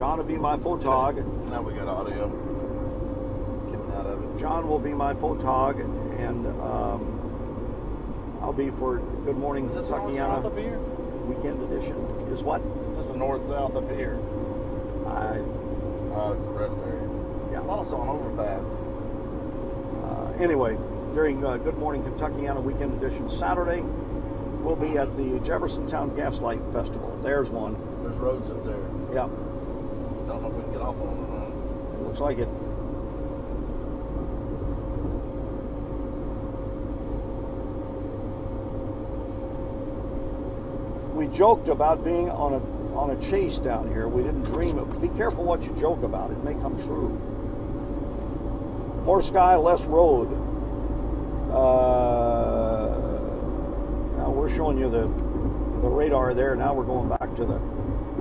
John will be my photog. Now we got audio getting out of it. John will be my photog, and I'll be for Good Morning Is this north-south up here? Weekend edition. Is what? Is this a north-south up here? Oh, it's the rest area. Yeah. I thought I saw an overpass. Anyway, during Good Morning Kentuckiana Weekend Edition Saturday, we'll be at the Jeffersontown Gaslight Festival. There's one. There's roads up there. Yeah. I don't know if we can get off on them or not. It looks like it. We joked about being on a chase down here. We didn't dream it. Be careful what you joke about. It may come true. More sky, less road. Now we're showing you the radar there. Now we're going back to the...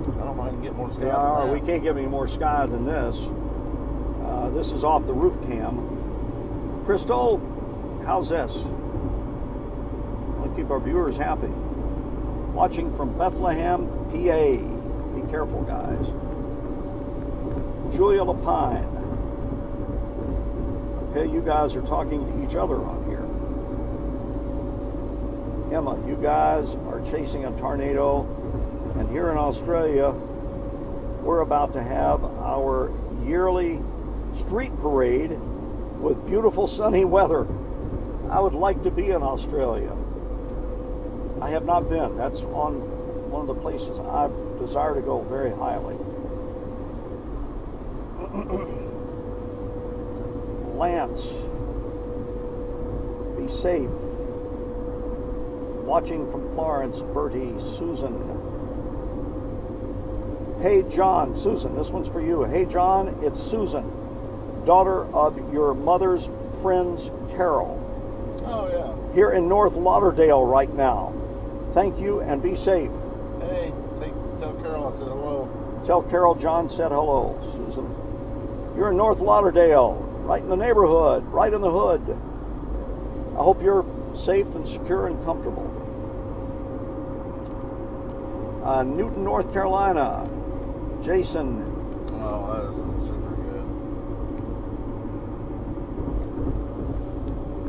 I don't mind getting more sky. Yeah, we can't give any more sky than this. This is off the roof cam. Crystal, how's this? I'll keep our viewers happy. Watching from Bethlehem, PA. Be careful, guys. Julia Lapine. Okay, you guys are talking to each other on here. Emma, you guys are chasing a tornado. And here in Australia, we're about to have our yearly street parade with beautiful sunny weather. I would like to be in Australia. I have not been. That's on one of the places I desire to go very highly. Lance, be safe. Watching from Florence, Bertie, Susan. Hey John, Susan, this one's for you. Hey John, it's Susan, daughter of your mother's friend's Carol. Oh yeah. Here in North Lauderdale right now. Thank you and be safe. Hey, tell Carol I said hello. Tell Carol John said hello, Susan. You're in North Lauderdale, right in the neighborhood, right in the hood. I hope you're safe and secure and comfortable. Newton, North Carolina. Jason. Oh, that is super good.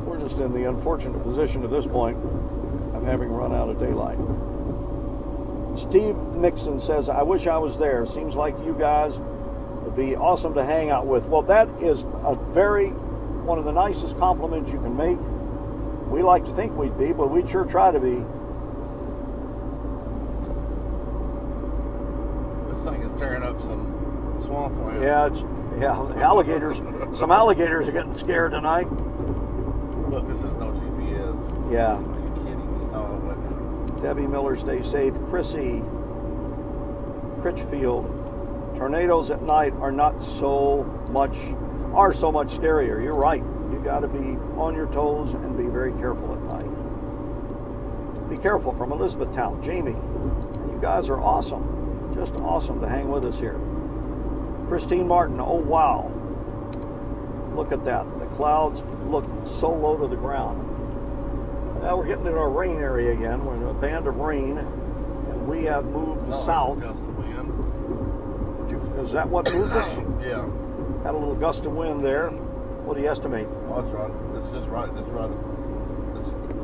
We're just in the unfortunate position at this point of having run out of daylight. Steve Nixon says, I wish I was there. Seems like you guys would be awesome to hang out with. Well, that is one of the nicest compliments you can make. We like to think we'd be, but we'd sure try to be. Thing is tearing up some swampland. Yeah, alligators. Some alligators are getting scared tonight. Look, this is no GPS. Yeah. Are you kidding me? Oh, wait a minute. Debbie Miller, stay safe. Chrissy Critchfield. Tornadoes at night are so much scarier. You're right. You got to be on your toes and be very careful at night. Be careful. From Elizabethtown, Jamie. You guys are awesome. Just awesome to hang with us here. Christine Martin, oh wow. Look at that. The clouds look so low to the ground. Now we're getting into our rain area again. We're in a band of rain, and we have moved south. Gust of wind. Is that what moved us? Yeah. Had a little gust of wind there. What do you estimate? Oh, that's right. It's just right. It's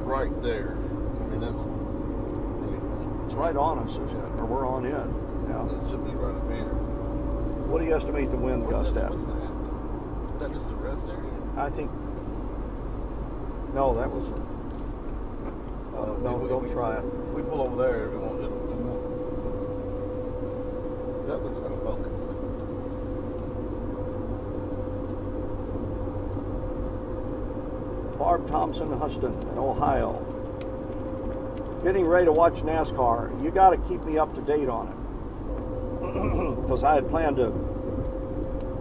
right there. I mean, it's right on us, isn't it? Or we're on in. Yeah. It should be right up here. What do you estimate the wind gust at? What's that? Is that just the rest area? I think. No, that was. No, don't try it. We pull over there. We won't. That looks out of focus. Barb Thompson, Huston, in Ohio. Getting ready to watch NASCAR. You got to keep me up to date on it. Because I had planned to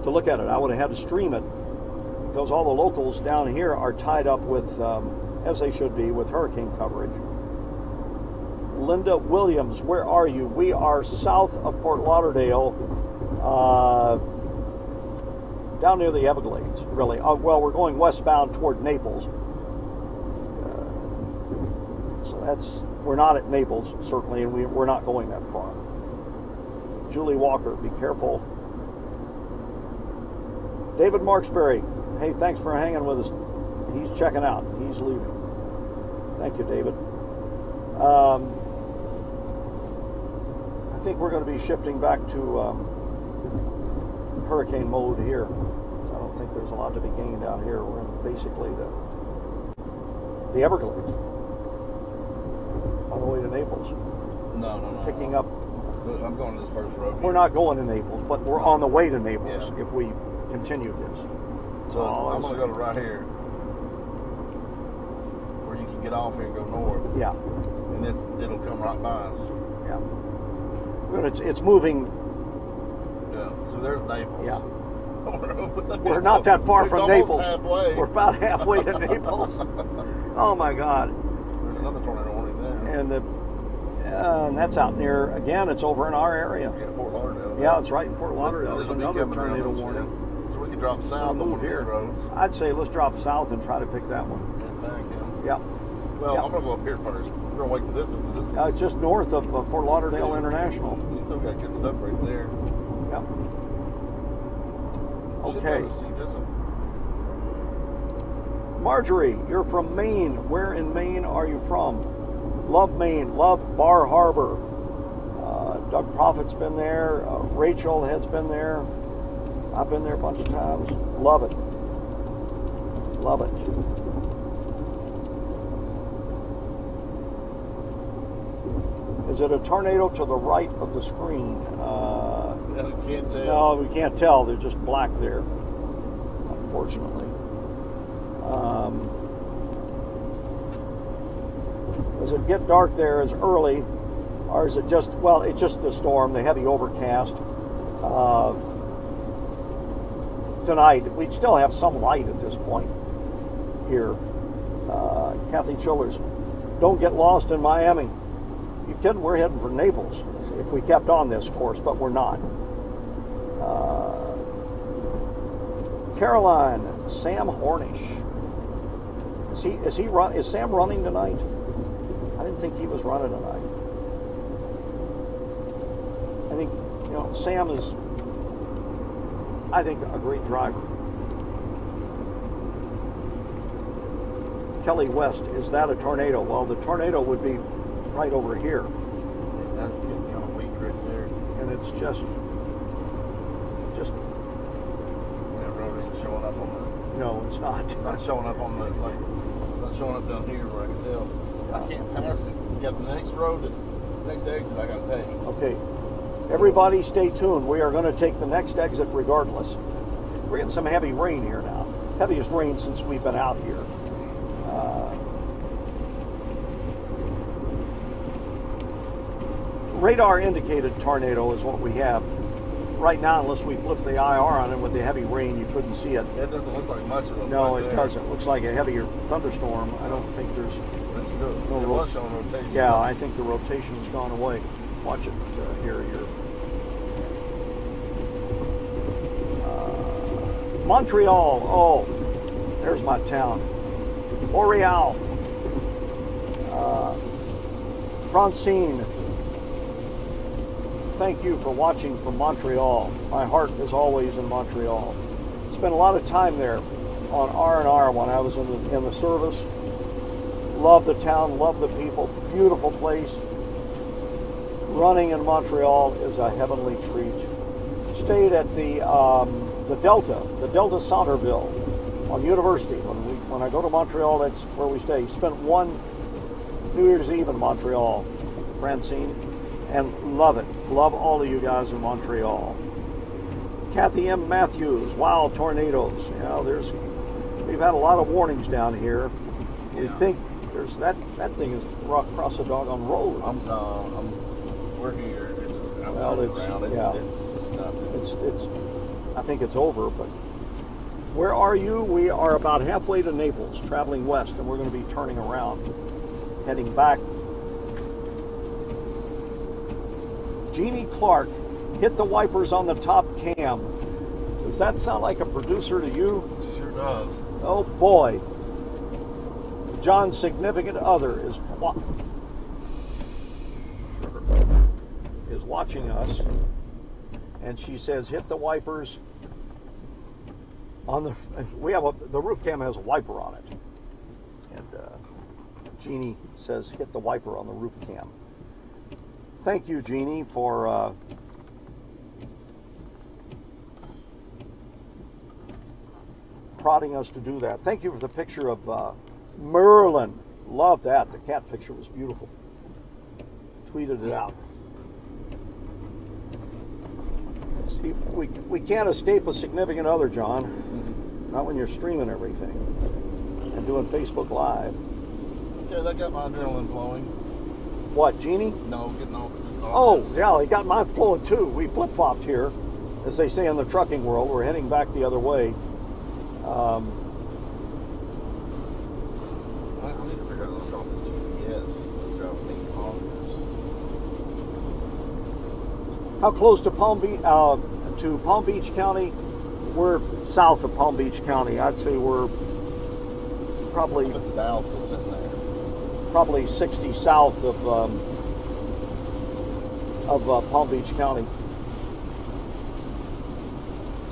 look at it. I would have had to stream it because all the locals down here are tied up with, as they should be, with hurricane coverage. Linda Williams, where are you? We are south of Fort Lauderdale, down near the Everglades, really. Well, we're going westbound toward Naples. So we're not at Naples, certainly, and we're not going that far. Julie Walker, be careful David Marksberry, hey, thanks for hanging with us. He's checking out. He's leaving. Thank you, David. I think we're going to be shifting back to hurricane mode here. So I don't think there's a lot to be gained out here. We're in basically the Everglades on the way to Naples. No. Picking up. I'm going to this first road. We're not going to Naples, but we're on the way to Naples if we continue this. So I'm going to go to right here, where you can get off here and go north. Yeah. And it'll come right by us. Yeah. But it's moving. Yeah. So there's Naples. Yeah. We're not that far from Naples. Halfway. We're about halfway to Naples. Oh my God. There's another tornado warning there. And that's out near, again, it's over in our area. Yeah, Fort Lauderdale. Yeah, it's right in Fort Lauderdale. There's another tornado warning. So we can drop south on one of these roads. I'd say let's drop south and try to pick that one. Yeah. Well, I'm going to go up here first. We're going to wait for this one. It's just north of Fort Lauderdale International. You still got good stuff right there. Yeah. Okay. Okay. See this one. Marjorie, you're from Maine. Where in Maine are you from? Love Maine. Love Bar Harbor. Doug Prophet's been there. Rachel has been there. I've been there a bunch of times. Love it. Love it. Is it a tornado to the right of the screen? Yeah, we can't tell. No, we can't tell. They're just black there, unfortunately. Does it get dark there as early, or is it just, well, it's just the storm, the heavy overcast. Tonight, we'd still have some light at this point here. Kathy Childers, don't get lost in Miami. You kidding? We're heading for Naples if we kept on this course, but we're not. Caroline, Sam Hornish. Is Sam running tonight? I didn't think he was running tonight. I think, Sam is, I think, a great driver. Kelly West, is that a tornado? Well, the tornado would be right over here. That's getting kind of weak right there. And it's just that road ain't showing up on the. No, it's not. It's not showing up on the not showing up down here where I can tell. I can't pass it. You got the next road, the next exit I gotta take. Okay. Everybody stay tuned. We are going to take the next exit regardless. We're getting some heavy rain here now. Heaviest rain since we've been out here. Radar indicated tornado is what we have right now, unless we flip the IR on it with the heavy rain, you couldn't see it. It doesn't look like much of it. No, it doesn't. It looks like a heavier thunderstorm. I don't think there's no rush on rotation. Yeah, I think the rotation's gone away. Watch it here. Montreal. Oh, there's my town. Montreal. Francine. Thank you for watching from Montreal. My heart is always in Montreal. Spent a lot of time there on R&R when I was in the service. Love the town, love the people. Beautiful place. Running in Montreal is a heavenly treat. Stayed at the Delta Centerville on University. When I go to Montreal, that's where we stay. Spent one New Year's Eve in Montreal, Francine, and love it. Love all of you guys in Montreal. Kathy M. Matthews, wow, tornadoes. We've had a lot of warnings down here. We think there's that thing is across the doggone road. We're here. I think it's over, but where are you? We are about halfway to Naples, traveling west, and we're going to be turning around, heading back. Jeannie Clark, hit the wipers on the top cam. Does that sound like a producer to you? Sure does. Oh boy. John's significant other is watching us, and she says, hit the wipers On the the roof cam has a wiper on it, and Jeannie says hit the wiper on the roof cam. Thank you, Jeannie, for prodding us to do that. Thank you for the picture of Merlin. Love that. The cat picture was beautiful. Tweeted it out. See, we can't escape a significant other, John. Not when you're streaming everything and doing Facebook Live. Okay, that got my adrenaline flowing. What, Jeannie? No, getting all Oh, yeah, it got mine flowing too. We flip-flopped here, as they say in the trucking world. We're heading back the other way. I need to figure out what's wrong with GPS. Let's driving me bonkers. How close to Palm Beach County? We're south of Palm Beach County. I'd say we're probably But the dial's still sitting there. probably 60 south of Palm Beach County.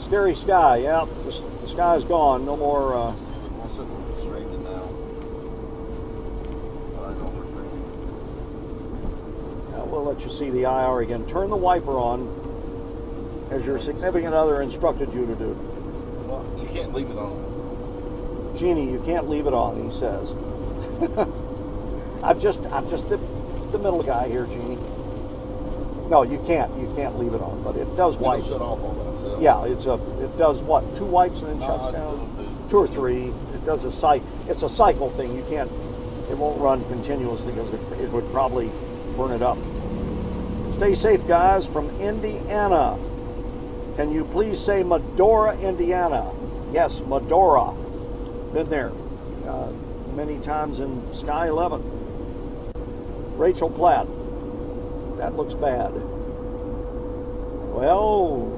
Scary sky, yeah. The sky's gone. No more. Let's see if it wants it's raining now. I don't know. We'll let you see the IR again. Turn the wiper on, as your significant other instructed you to do. Well, you can't leave it on. Jeannie, you can't leave it on, he says. I'm just the middle guy here, Jeannie. No, you can't leave it on, but it does wipe. It'll shut off all by itself. Yeah, it does what? 2 wipes and then shuts down? 2 or 3. It does a cycle. It's a cycle thing. You can't. It won't run continuously because it would probably burn it up. Stay safe, guys. From Indiana. Can you please say Medora, Indiana? Yes, Medora. Been there many times in Sky 11. Rachel Platt. That looks bad. Well,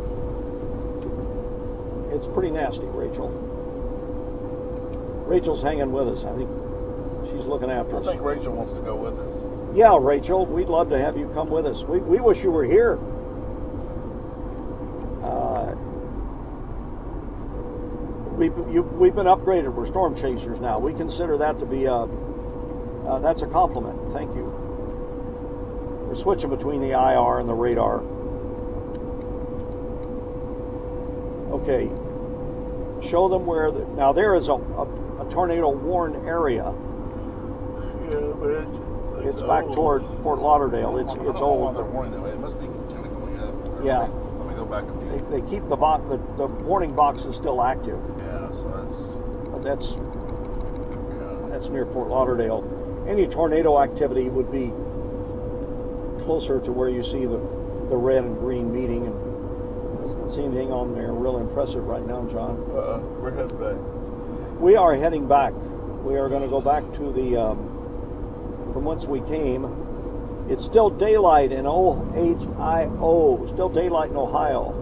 it's pretty nasty, Rachel. Rachel's hanging with us. I think she's looking after us. I think Rachel wants to go with us. Yeah, Rachel, we'd love to have you come with us. We wish you were here. We've been upgraded. We're storm chasers now. We consider that to be that's a compliment. Thank you. We're switching between the IR and the radar. Okay. Show them where now there is a tornado warned area. Yeah, but It's back toward Fort Lauderdale. It's I don't know why old. they're warning that way. It must be kind of going up. Yeah. Let me go back a few. They keep the warning box is still active. Yeah, so But that's yeah. that's near Fort Lauderdale. Any tornado activity would be closer to where you see the red and green meeting. And doesn't see anything on there real impressive right now, John. We're headed back. We are heading back. We are going to go back to the from whence we came. It's still daylight in Ohio. Still daylight in Ohio.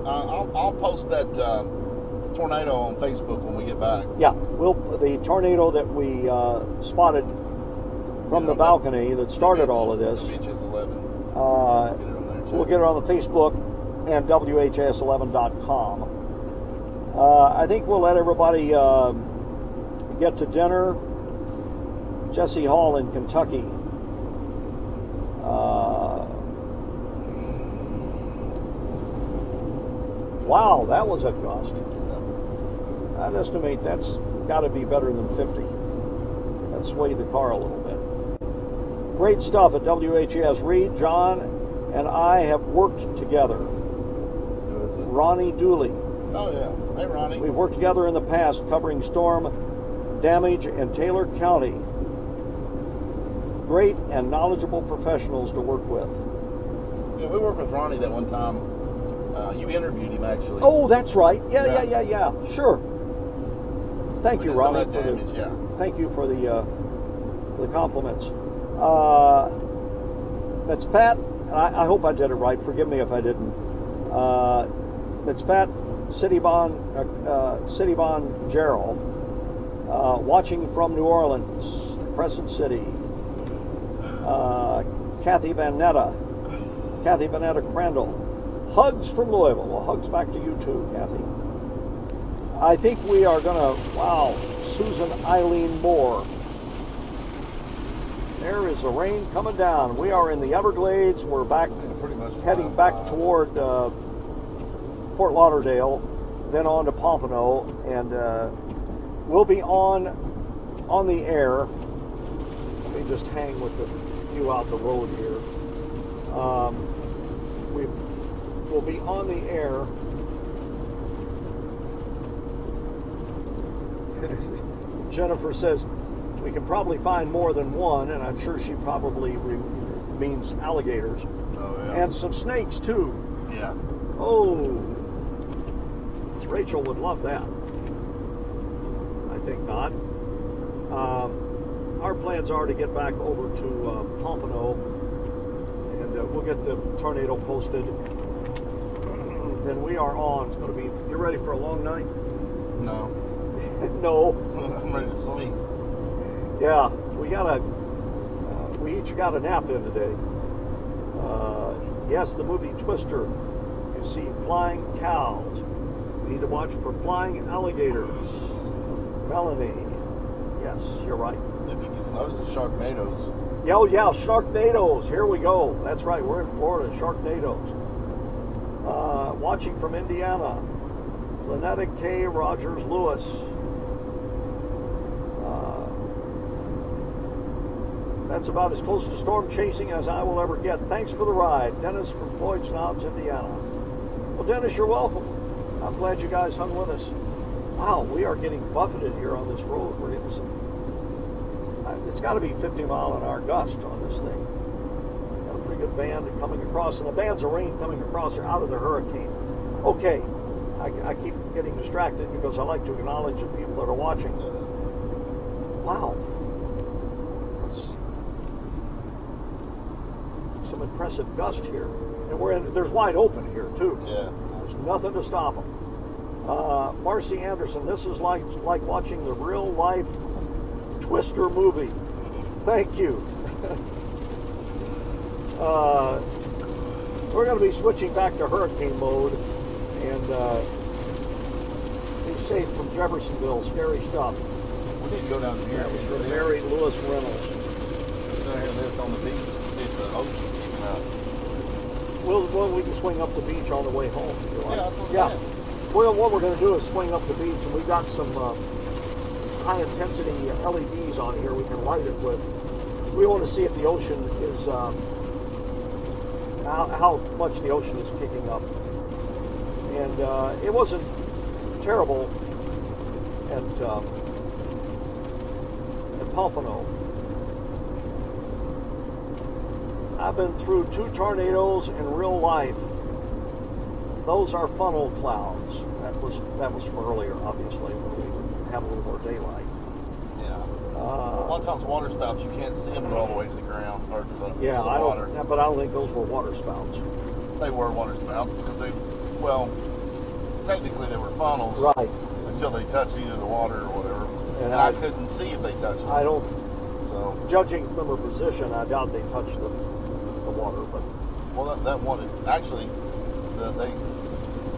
I'll post that tornado on Facebook when we get back. Yeah, the tornado that we spotted from the balcony that started all of this. WHS 11. We'll get it on the Facebook and WHS11.com. I think we'll let everybody get to dinner. Jesse Hall in Kentucky. Wow, that was a gust. I'd estimate that's got to be better than 50. That swayed the car a little bit. Great stuff at WHS. Reed, John, and I have worked together. Ronnie Dooley. Oh, yeah. Hey, Ronnie. We've worked together in the past covering storm damage in Taylor County. Great and knowledgeable professionals to work with. Yeah, we worked with Ronnie that one time. You interviewed him, actually. Oh, that's right. Yeah. Sure. Thank you, Ronnie. Thank you for the compliments. That's Pat. I hope I did it right. Forgive me if I didn't. That's Pat Citybon Gerald, watching from New Orleans, Crescent City. Kathy Vanetta Crandall. Hugs from Louisville. Well, hugs back to you too, Kathy. I think we are gonna, wow, Susan Eileen Moore. There is the rain coming down. We are in the Everglades. We're back, pretty much heading back toward Fort Lauderdale, then on to Pompano, and we'll be on the air. Let me just hang with the view out the road here. We will be on the air. Jennifer says we can probably find more than one, and I'm sure she probably means alligators. Oh, yeah. And some snakes too. Yeah. Oh, Rachel would love that. I think not. Our plans are to get back over to Pompano, and we'll get the tornado posted. Then we are on. It's going to be. You ready for a long night? No. No. I'm ready to sleep. Yeah, we each got a nap in today. Yes, the movie Twister. You see flying cows. We need to watch for flying alligators. Melanie. Yes, you're right. If you get those Sharknadoes. Yeah, oh yeah, Sharknadoes. Here we go. That's right. We're in Florida. Sharknadoes. Watching from Indiana. Lynetta K. Rogers Lewis. That's about as close to storm chasing as I will ever get. Thanks for the ride. Dennis from Floyd's Knobs, Indiana. Well, Dennis, you're welcome. I'm glad you guys hung with us. Wow, we are getting buffeted here on this road. We're getting some... It's got to be 50-mile-an-hour gust on this thing. Got a pretty good band coming across, and the bands of rain coming across are out of the hurricane. Okay, I keep getting distracted because I like to acknowledge the people that are watching. Wow. Some impressive gust here. And there's wide open here, too. Yeah. There's nothing to stop them. Marcy Anderson, this is like watching the real-life Twister movie. Thank you. We're going to be switching back to hurricane mode, and be safe from Jeffersonville. Scary stuff. We need to go down here. That was from Mary Lewis Reynolds. Down here, live on the beach. See if the ocean keeping up. Well, we can swing up the beach on the way home. If you like. Yeah, that's what I'm saying. Well, what we're going to do is swing up the beach, and we've got some high-intensity LEDs on here we can light it with. We want to see if the ocean is, how much the ocean is kicking up. And it wasn't terrible at Pompano. I've been through 2 tornadoes in real life. Those are funnel clouds. That was from earlier, obviously, when we have a little more daylight. Yeah. A lot of times water spouts, you can't see them go all the way to the ground or to the, yeah, to the water. But I don't think those were water spouts. They were water spouts because technically they were funnels. Right. Until they touched either the water or whatever. And I couldn't see if they touched them. I don't. So, judging from her position, I doubt they touched the water. But well, that one actually,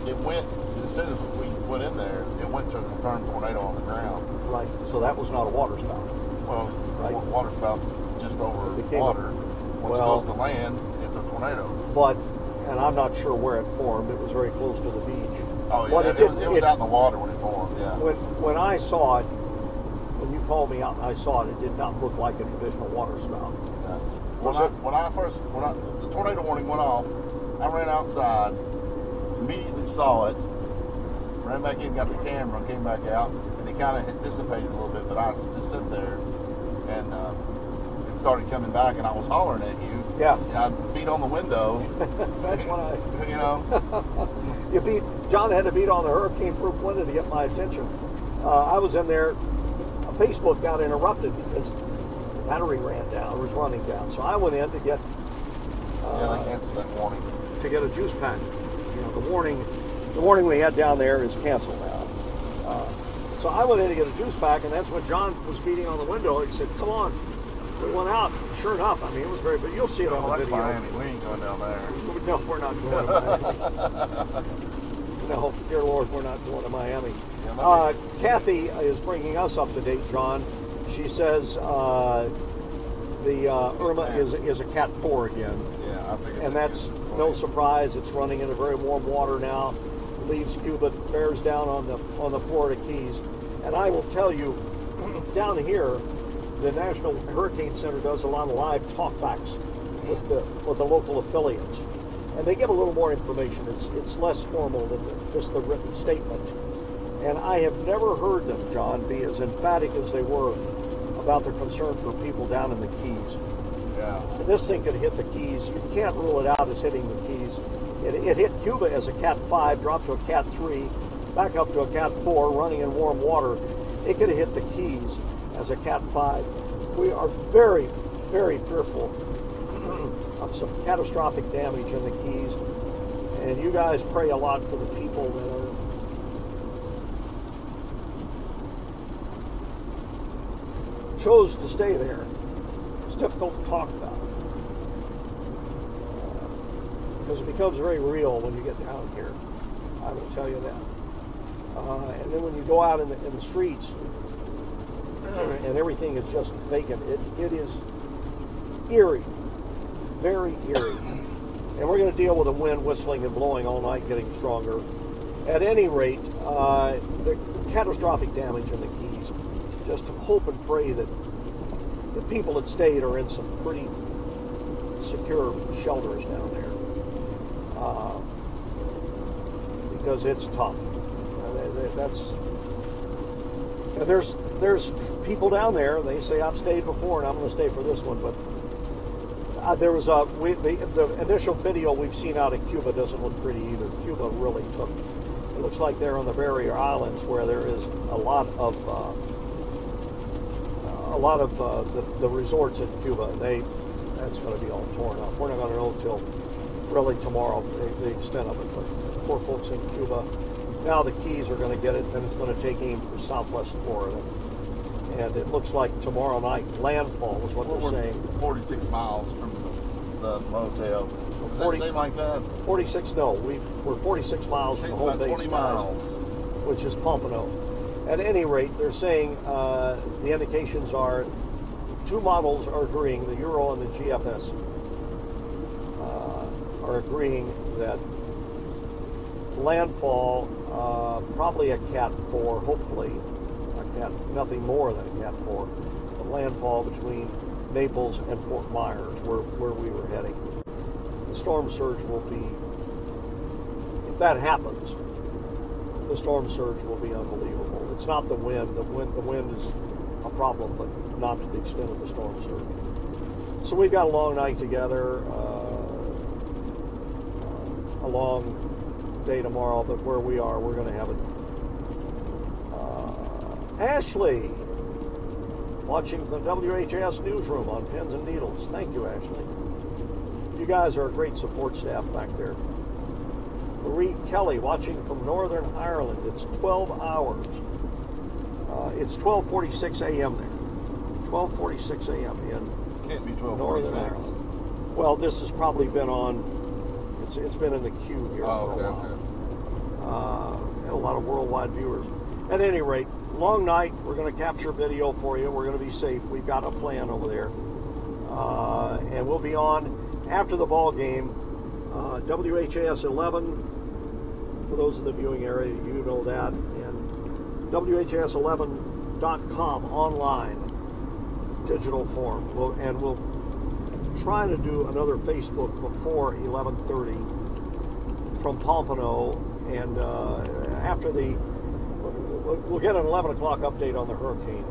it went as soon as we went in there. It went to a confirmed tornado on the ground. Right. So that was not a water spout. Well, right. Water spout just over water. Once it goes to land, it's a tornado. But, and I'm not sure where it formed. It was very close to the beach. Oh yeah, it was out in the water when it formed. Yeah. When I saw it, when you called me out and I saw it, it did not look like a traditional water spout. Yeah. When the tornado warning went off, I ran outside, immediately saw it, ran back in, got the camera, and came back out, and it kind of dissipated a little bit, but I just sit there, and it started coming back, and I was hollering at you. Yeah. And I beat on the window. That's when John had to beat on the hurricane-proof window to get my attention. I was in there. Facebook got interrupted because the battery ran down, or was running down. So I went in to get. They canceled that warning. To get a juice pack. You know, the warning we had down there is canceled now. So I went in to get a juice pack, and that's when John was beating on the window. He said, "Come on." We went out. Sure enough, I mean, it was very. But you'll see it on the video. Miami. We ain't going down there. No, we're not going there. No, dear Lord, we're not going to Miami. Yeah, Kathy is bringing us up to date, John. She says the Irma is a Cat 4 again. Yeah, I think. And that's no surprise. It's running into very warm water now. Leaves Cuba, bears down on the Florida Keys. And I will tell you, down here, the National Hurricane Center does a lot of live talkbacks with the local affiliates, and they give a little more information. It's less formal than just the written statement. And I have never heard them, John, be as emphatic as they were about their concern for people down in the Keys. Yeah. And this thing could hit the Keys. You can't rule it out as hitting the Keys. It hit Cuba as a Cat 5, dropped to a Cat 3, back up to a Cat 4, running in warm water. It could have hit the Keys as a Cat 5. We are very, very fearful of some catastrophic damage in the Keys. And you guys pray a lot for the people that chose to stay there. It's difficult to talk about. Because it becomes very real when you get down here. I will tell you that. And then when you go out in the streets and everything is just vacant, it is eerie, very eerie. And we're going to deal with the wind whistling and blowing all night, getting stronger. At any rate, the catastrophic damage in the Keys. Just hope and pray that the people that stayed are in some pretty secure shelters down there. Because it's tough. There's people down there. They say I've stayed before and I'm going to stay for this one. But there was the initial video we've seen out of Cuba doesn't look pretty either. Cuba really took. It looks like they're on the barrier islands where there is a lot of the resorts in Cuba. That's going to be all torn up. We're not going to know till really tomorrow the extent of it. But poor folks in Cuba. Now the Keys are going to get it, and it's going to take aim for Southwest Florida. And it looks like tomorrow night landfall is what they're saying. 46 miles from the motel. Does that seem like that? 46, no. We're 46 miles from the home base. 20 miles. Which is Pompano. At any rate, they're saying the indications are two models are agreeing, the Euro and the GFS, are agreeing that landfall, probably a Cat 4, hopefully, nothing more than a Cat 4, but landfall between Naples and Fort Myers, where we were heading. The storm surge will be, if that happens, the storm surge will be unbelievable. It's not the wind. The wind is a problem, but not to the extent of the storm surge. So we've got a long night together, a long day tomorrow, but where we are, we're going to have it. Ashley, watching the WHAS newsroom on Pins and Needles. Thank you, Ashley. You guys are a great support staff back there. Marie Kelly, watching from Northern Ireland. It's 12 hours. It's 12:46 a.m. there. 12:46 a.m. in Can't be 12:46. Northern Ireland. Well, this has probably been on. It's been in the queue here for a while. And a lot of worldwide viewers. At any rate, long night. We're going to capture video for you. We're going to be safe. We've got a plan over there, and we'll be on after the ball game. WHAS 11. For those in the viewing area, you know that. And WHAS11.com online, digital form. We'll try to do another Facebook before 11:30 from Pompano, and after we'll get an 11 o'clock update on the hurricane.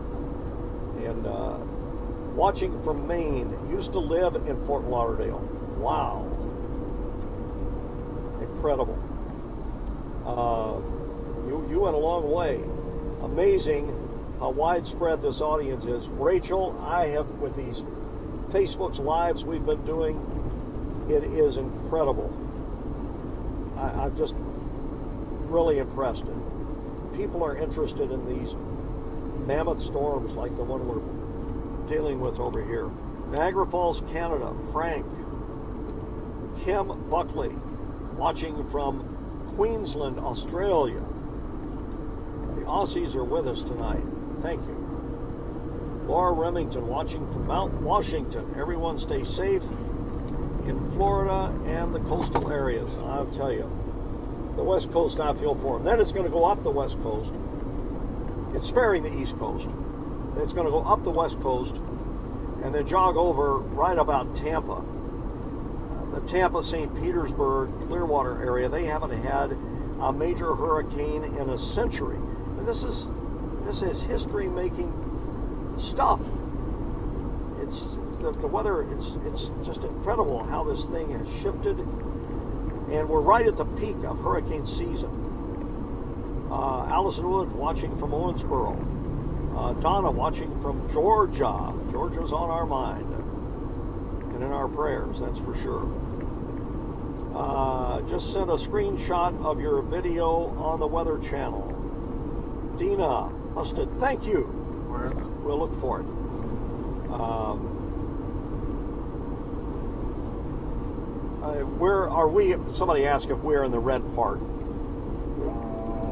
And watching from Maine, used to live in Fort Lauderdale. Wow. Incredible. You went a long way. Amazing how widespread this audience is. Rachel, I have, with these Facebook's lives we've been doing, it is incredible. I'm just really impressed. And people are interested in these mammoth storms like the one we're dealing with over here. Niagara Falls, Canada. Frank. Kim Buckley, watching from Queensland, Australia. The Aussies are with us tonight. Thank you. Laura Remington watching from Mount Washington. Everyone stay safe in Florida and the coastal areas. I'll tell you, the West Coast I feel for them. Then it's going to go up the West Coast. It's sparing the East Coast. It's going to go up the West Coast and then jog over right about Tampa. The Tampa, St. Petersburg, Clearwater area, they haven't had a major hurricane in a century. And this is history-making stuff. It's the weather. It's just incredible how this thing has shifted, and we're right at the peak of hurricane season. Allison Woods watching from Owensboro. Donna watching from Georgia. Georgia's on our mind and in our prayers, that's for sure. Just sent a screenshot of your video on the Weather Channel. Dina Husted, thank you. We'll look for it. Where are we? Somebody asked if we're in the red part.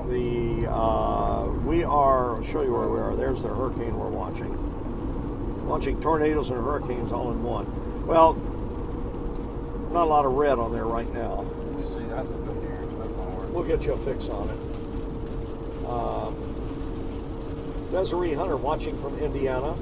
We are. I'll show you where we are. There's the hurricane we're watching. Watching tornadoes and hurricanes all in one. Well, not a lot of red on there right now. Let me see. I have to go here. That's not working. We'll get you a fix on it. Desiree Hunter watching from Indiana.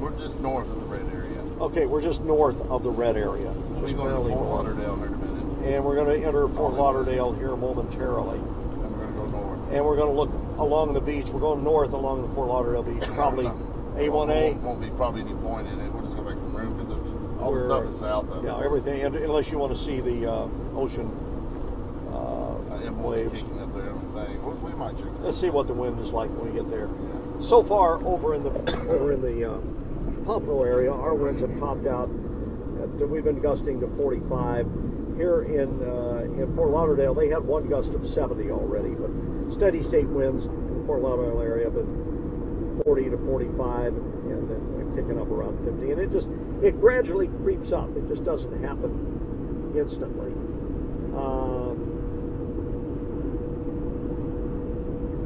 We're just north of the red area. Okay, we're just north of the red area. We're going to Fort Lauderdale here in a minute. And we're going to enter Fort Lauderdale here momentarily. And we're going to go north. And we're going to look along the beach. We're going north along the Fort Lauderdale beach. Probably A1A. Won't be probably any point in it. We'll just go back to the room because all the stuff is south of us. Yeah, everything. Unless you want to see the ocean waves. Kicking up there, we might check it out. Let's see what the wind is like when we get there. Yeah. So far, over in the Pompano area, our winds have topped out. We've been gusting to 45. Here in Fort Lauderdale, they had one gust of 70 already, but steady state winds in the Fort Lauderdale area have been 40 to 45, and then kicking up around 50. And it gradually creeps up. It just doesn't happen instantly.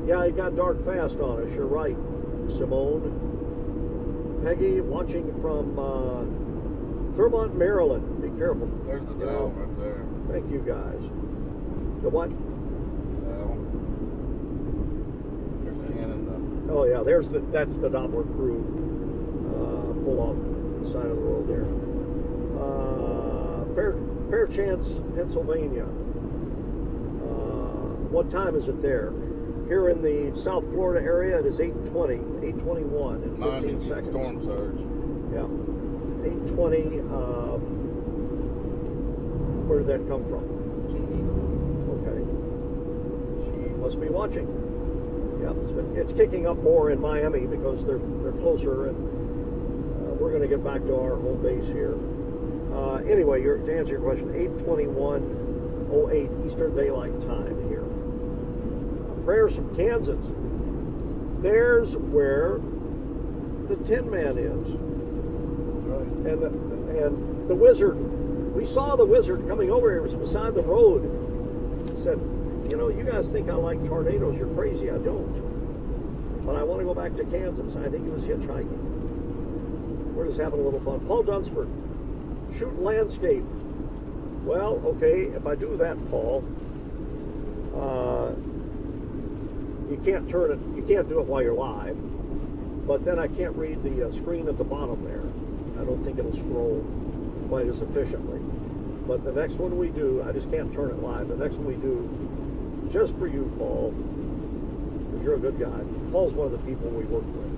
Yeah, it got dark fast on us. You're right, Simone. Peggy watching from Thurmont, Maryland. Be careful. There's the bell right there. Thank you, guys. The what? Bell. There's Cannon. Oh yeah, that's the Doppler crew. Pull off the side of the road there. Fairchance, Pennsylvania. What time is it there? Here in the South Florida area, it is 8:20, 8:21 in 15 seconds. Storm surge. Yeah, 8:20. Where did that come from? Okay, she must be watching. Yeah, it's kicking up more in Miami because they're closer, and we're going to get back to our home base here. Anyway, to answer your question, 8:21:08 Eastern Daylight Time here. Prayers from Kansas. There's where the Tin Man is. Right. And the wizard. We saw the wizard coming over here. It was beside the road. He said, you know, you guys think I like tornadoes. You're crazy. I don't. But I want to go back to Kansas. I think he was hitchhiking. We're just having a little fun. Paul Dunsford. Shoot landscape. Well, okay, if I do that, Paul, you can't turn it, you can't do it while you're live, but then I can't read the screen at the bottom there. I don't think it'll scroll quite as efficiently. But the next one we do, I just can't turn it live. The next one we do, just for you, Paul, because you're a good guy. Paul's one of the people we work with.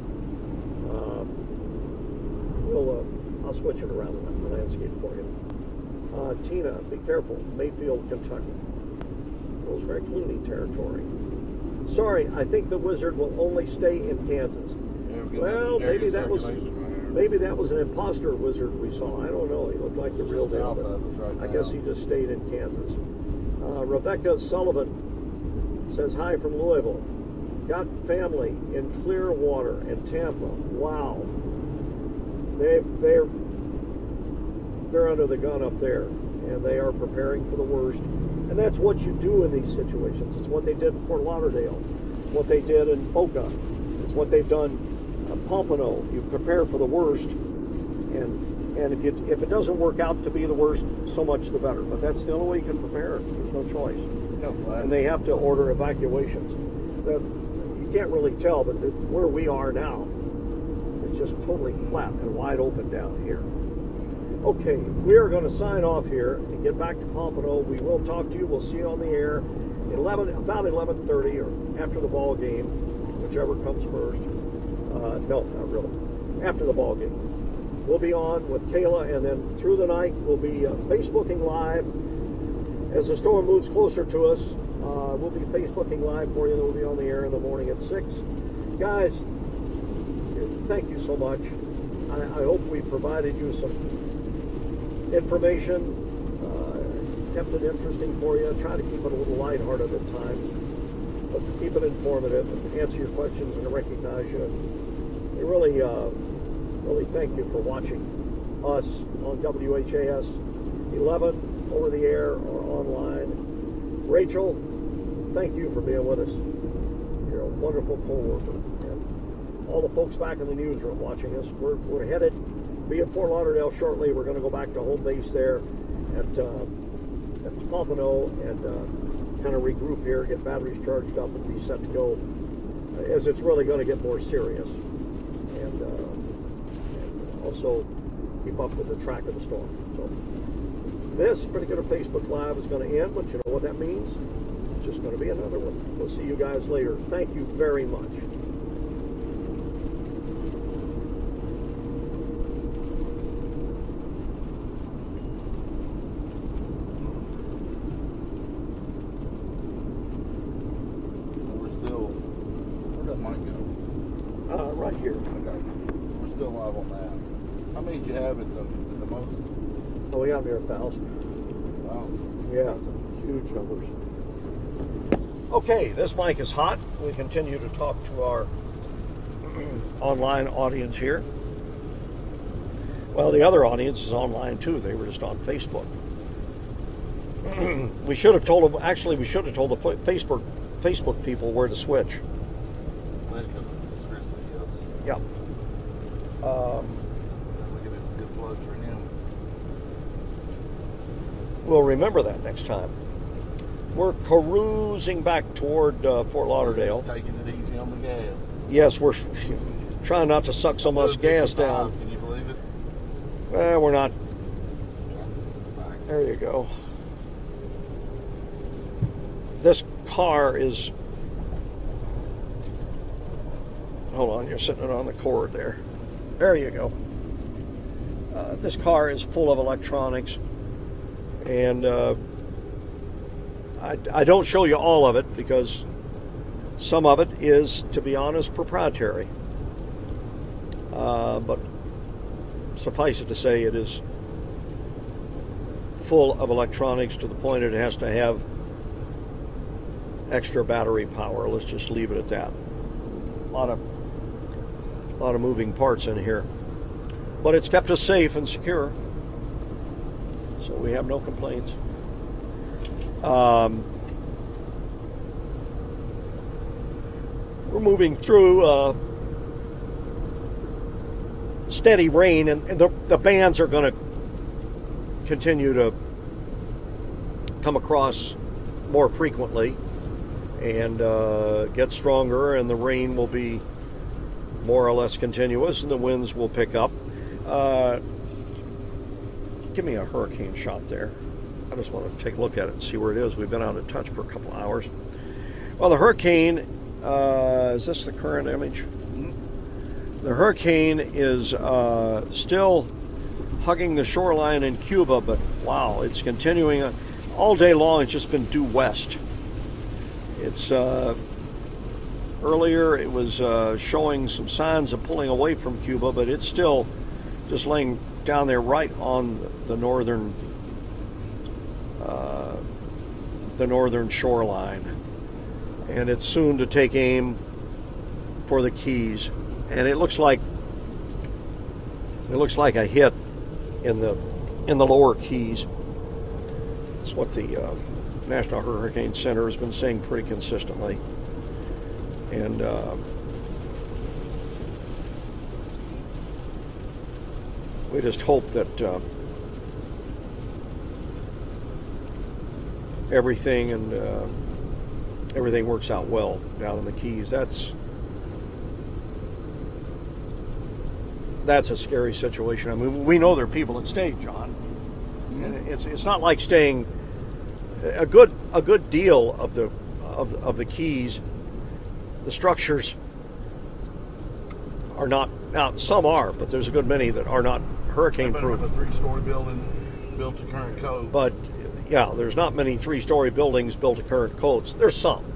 I'll switch it around the landscape for you. Tina, be careful. Mayfield, Kentucky. Rosemary Clooney territory. Sorry, I think the wizard will only stay in Kansas. Yeah, well, maybe that was an imposter wizard we saw. I don't know. He looked like the real deal. I guess he just stayed in Kansas. Rebecca Sullivan says hi from Louisville. Got family in Clearwater and Tampa. Wow. They're under the gun up there, and they are preparing for the worst. And that's what you do in these situations. It's what they did in Fort Lauderdale. It's what they did in Boca. It's what they've done at Pompano. You prepare for the worst, and if it doesn't work out to be the worst, so much the better. But that's the only way you can prepare. There's no choice. And they have to order evacuations. You can't really tell, but where we are now, it's just totally flat and wide open down here. Okay, we are going to sign off here and get back to Pompano. We will talk to you. We'll see you on the air about 11:30 or after the ball game, whichever comes first. No, not really. After the ball game. We'll be on with Kayla, and then through the night we'll be Facebooking live. As the storm moves closer to us, we'll be Facebooking live for you. We'll be on the air in the morning at 6. Guys, thank you so much. I hope we provided you some information, kept it interesting for you. Try to keep it a little lighthearted at times, but keep it informative and answer your questions and recognize you. We really thank you for watching us on WHAS 11 over the air or online. Rachel, thank you for being with us. You're a wonderful co-worker. And all the folks back in the newsroom watching us, we're headed be at Fort Lauderdale shortly. We're going to go back to home base there at Pompano and kind of regroup here, get batteries charged up, and be set to go as it's really going to get more serious. And also keep up with the track of the storm. So this particular Facebook Live is going to end, but you know what that means? It's just going to be another one. We'll see you guys later. Thank you very much. Right here. Okay. We're still live on that. How many did you have at the most? Oh, we got near 1,000. Wow. Yeah, huge numbers. Okay, this mic is hot. We continue to talk to our online audience here. Well, the other audience is online too. They were just on Facebook. We should have told them. Actually, we should have told the Facebook people where to switch. Yeah. Good plug for him. We'll remember that next time. We're cruising back toward Fort Lauderdale. Just taking it easy on the gas. Yes, we're trying not to suck so much gas down. Can you believe it? Well, we're not. There you go. This car is. Hold on, you're sitting on the cord there. There you go. This car is full of electronics, and I don't show you all of it because some of it is, to be honest, proprietary. But suffice it to say, it is full of electronics to the point it has to have extra battery power. Let's just leave it at that. A lot of moving parts in here, but it's kept us safe and secure, so we have no complaints. We're moving through steady rain, and the bands are going to continue to come across more frequently and get stronger, and the rain will be more or less continuous, and the winds will pick up. Give me a hurricane shot there. I just want to take a look at it and see where it is. We've been out of touch for a couple hours. Well, the hurricane, is this the current image? Mm-hmm. The hurricane is still hugging the shoreline in Cuba, but wow, it's continuing all day long. It's just been due west. It's earlier it was showing some signs of pulling away from Cuba, but it's still just laying down there right on the northern shoreline, and it's soon to take aim for the Keys, and it looks like a hit in the lower Keys. That's what the National Hurricane Center has been saying pretty consistently. And we just hope that everything works out well down in the Keys. That's a scary situation. I mean, we know there are people that stay, John. And it's not like staying a good deal of the Keys. The structures are not, now some are, but there's a good many that are not hurricane proof. A 3-story building built to current code. But yeah, there's not many 3-story buildings built to current codes. There's some.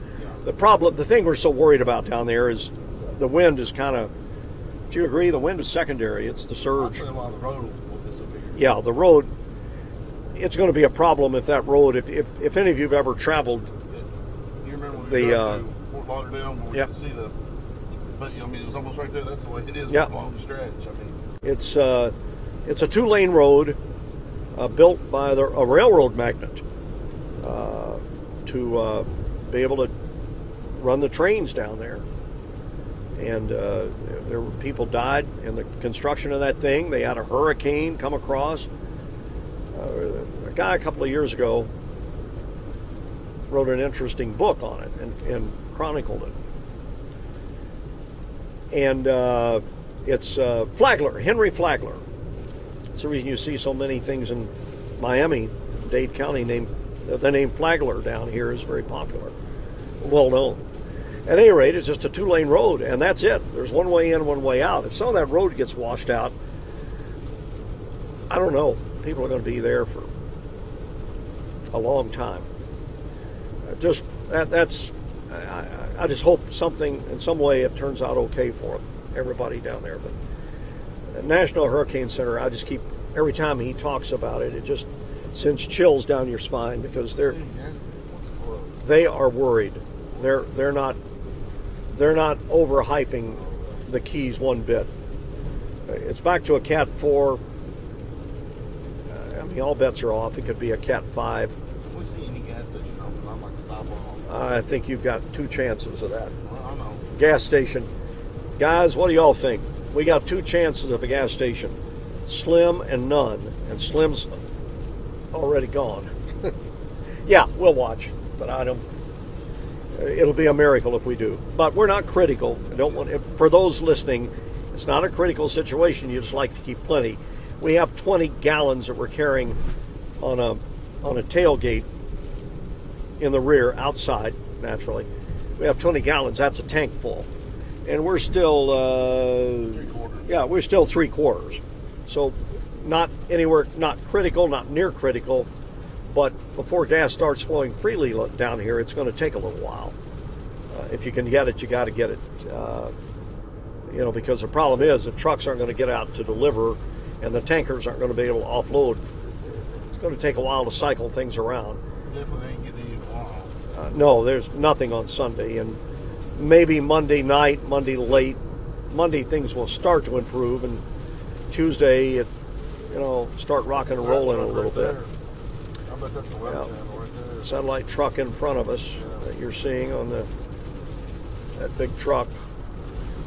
Yeah. The thing we're so worried about down there is the wind is kind of. Do you agree? The wind is secondary. It's the surge. I'd say a lot of the road will disappear. Yeah, the road. It's going to be a problem if that road. If any of you've ever traveled. You remember when we drove to Fort Lauderdale where we could see the. But I mean, it was almost right there. That's the way it is. Yeah. Along the stretch. I mean. It's a 2-lane road built by a railroad magnate to be able to run the trains down there. And there were people died in the construction of that thing. They had a hurricane come across. A guy a couple of years ago wrote an interesting book on it and chronicled it. And it's Flagler, Henry Flagler. It's the reason you see so many things in Miami, Dade County. The name Flagler down here is very popular, well known. At any rate, it's just a 2-lane road, and that's it. There's one way in, one way out. If some of that road gets washed out, I don't know. People are going to be there for a long time. I just hope something, in some way, it turns out okay for everybody down there. But the National Hurricane Center, I just keep, every time he talks about it, it just sends chills down your spine because they are worried. They're not overhyping the Keys one bit. It's back to a Cat 4. I mean, all bets are off. It could be a Cat 5. If we see any gas station open, I'd like to stop on. I think you've got 2 chances of that. I know. Gas station. Guys, what do y'all think? We got 2 chances of a gas station. Slim and none. And Slim's already gone. Yeah, we'll watch. But I don't... It'll be a miracle if we do. But we're not critical. I don't want, for those listening, it's not a critical situation. You just like to keep plenty. We have 20 gallons that we're carrying on a tailgate in the rear, outside, naturally. We have 20 gallons. That's a tank full. And we're still... 3/4. Yeah, we're still 3/4. So not anywhere, not critical, not near critical. But before gas starts flowing freely down here, it's going to take a little while. If you can get it, you got to get it. Because the problem is the trucks aren't going to get out to deliver, and the tankers aren't going to be able to offload. It's going to take a while to cycle things around. Definitely ain't getting any tomorrow. No, there's nothing on Sunday, and maybe Monday night, Monday late. Monday things will start to improve, and Tuesday, start rocking and rolling a little bit. I bet that's the weather channel right there. Satellite truck in front of us that you're seeing on that big truck.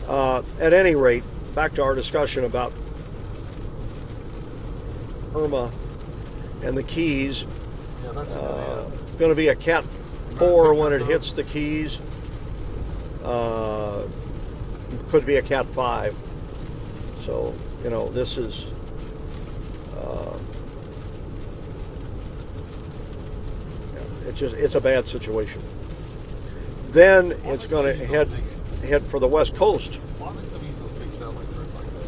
At any rate, back to our discussion about Irma and the Keys. Yeah, that's what it is. Going to be a Cat 4 when it hits the Keys. Could be a Cat 5. So, this is... It's a bad situation. Then it's going to head for the West Coast. Why do they still use those big satellite trucks like that?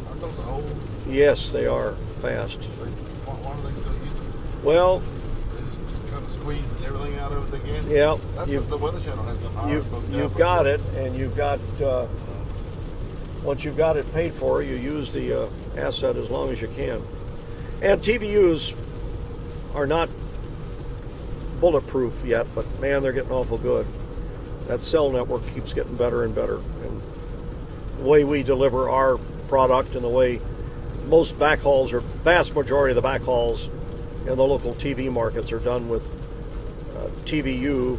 Aren't those old? Yes, they are fast. Why do they still use them? Well, They just kind of squeeze everything out of it they can. yeah, That's what the Weather Channel has them. you've got it, and you've got once you've got it paid for, you use the asset as long as you can. And TVUs are not bulletproof yet, but man, they're getting awful good. That cell network keeps getting better and better, and the way we deliver our product and the way most backhauls, or vast majority of the backhauls in the local TV markets, are done with TVU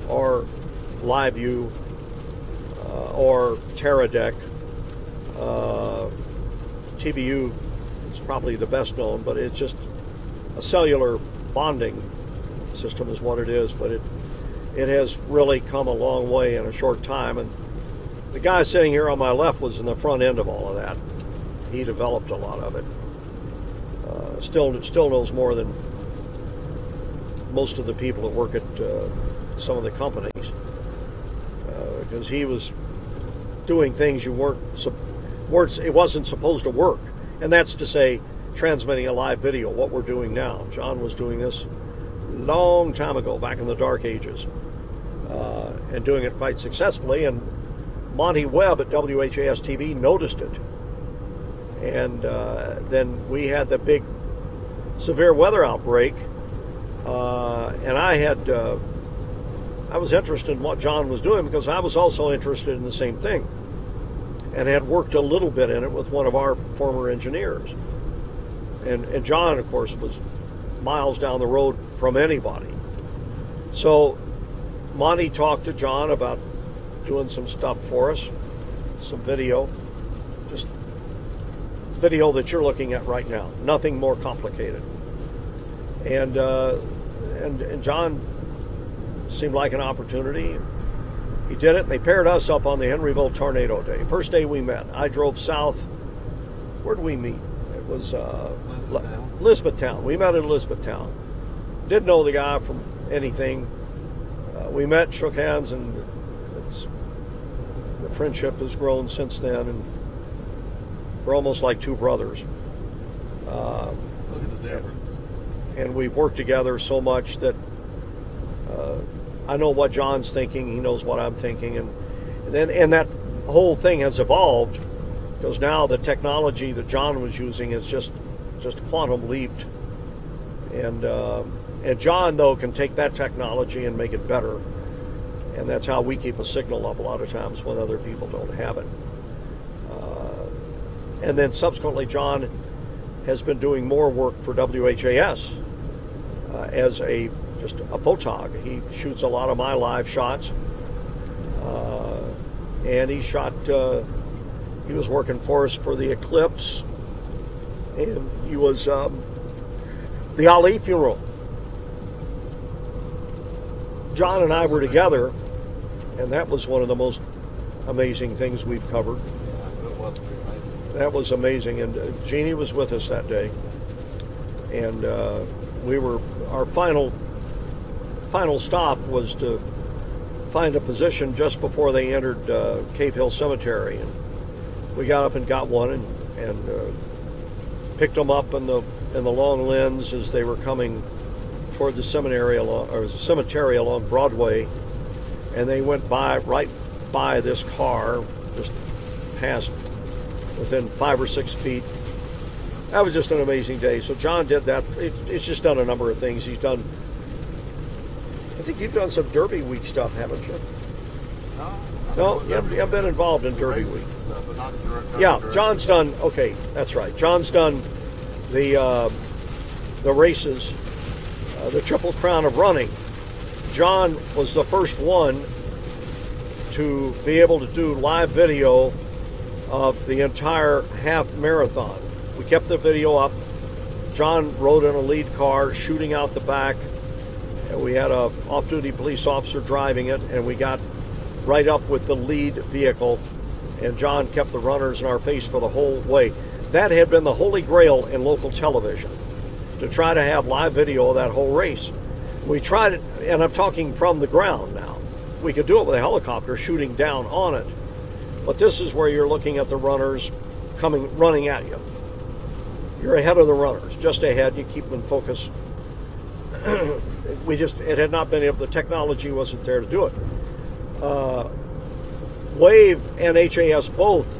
or LiveU or Teradek. TVU is probably the best known, but it's just a cellular bonding system is what it is, but it has really come a long way in a short time. And the guy sitting here on my left was in the front end of all of that. He developed a lot of it. Still knows more than most of the people that work at some of the companies, because he was doing things it wasn't supposed to work, and that's to say transmitting a live video, what we're doing now. John was doing this long time ago, back in the dark ages, and doing it quite successfully, and Monty Webb at WHAS TV noticed it. And then we had the big severe weather outbreak, and I was interested in what John was doing because I was also interested in the same thing and had worked a little bit in it with one of our former engineers. And John, of course, was miles down the road from anybody. So Monty talked to John about doing some stuff for us, some video, just video that you're looking at right now, nothing more complicated. And John seemed like an opportunity. He did it, and they paired us up on the Henryville Tornado Day. First day we met, I drove south. Where did we meet? It was Elizabethtown. We met at Elizabethtown. Didn't know the guy from anything. We met, shook hands, and the friendship has grown since then, and we're almost like two brothers. Look at the difference. And we've worked together so much that I know what John's thinking, he knows what I'm thinking, and that whole thing has evolved because now the technology that John was using is just quantum leaped, and John though can take that technology and make it better, and that's how we keep a signal up a lot of times when other people don't have it. And then subsequently John has been doing more work for WHAS as just a photog. He shoots a lot of my live shots, and he was working for us for the eclipse, and he was the Ali funeral. John and I were together, and that was one of the most amazing things we've covered. That was amazing, and Jeannie was with us that day, and our final stop was to find a position just before they entered Cave Hill Cemetery, and we got up and got one and picked them up in the long lens as they were coming toward the cemetery along Broadway, and they went right by this car, just passed within 5 or 6 feet. That was just an amazing day. So John did that. It's just done a number of things. He's done, I think you've done some Derby Week stuff, haven't you? No, you haven't been involved in Derby Week. Stuff, but not direct, yeah, John's done, okay, that's right. John's done the races, the Triple Crown of running. John was the first one to be able to do live video of the entire half marathon. We kept the video up. John rode in a lead car, shooting out the back, and we had a off-duty police officer driving it, and we got right up with the lead vehicle, and John kept the runners in our face for the whole way. That had been the holy grail in local television, to try to have live video of that whole race. We tried it, and I'm talking from the ground now. We could do it with a helicopter shooting down on it, but this is where you're looking at the runners running at you. You're ahead of the runners, just ahead. You keep them in focus. It had not been able, the technology wasn't there to do it. Wave and HAS both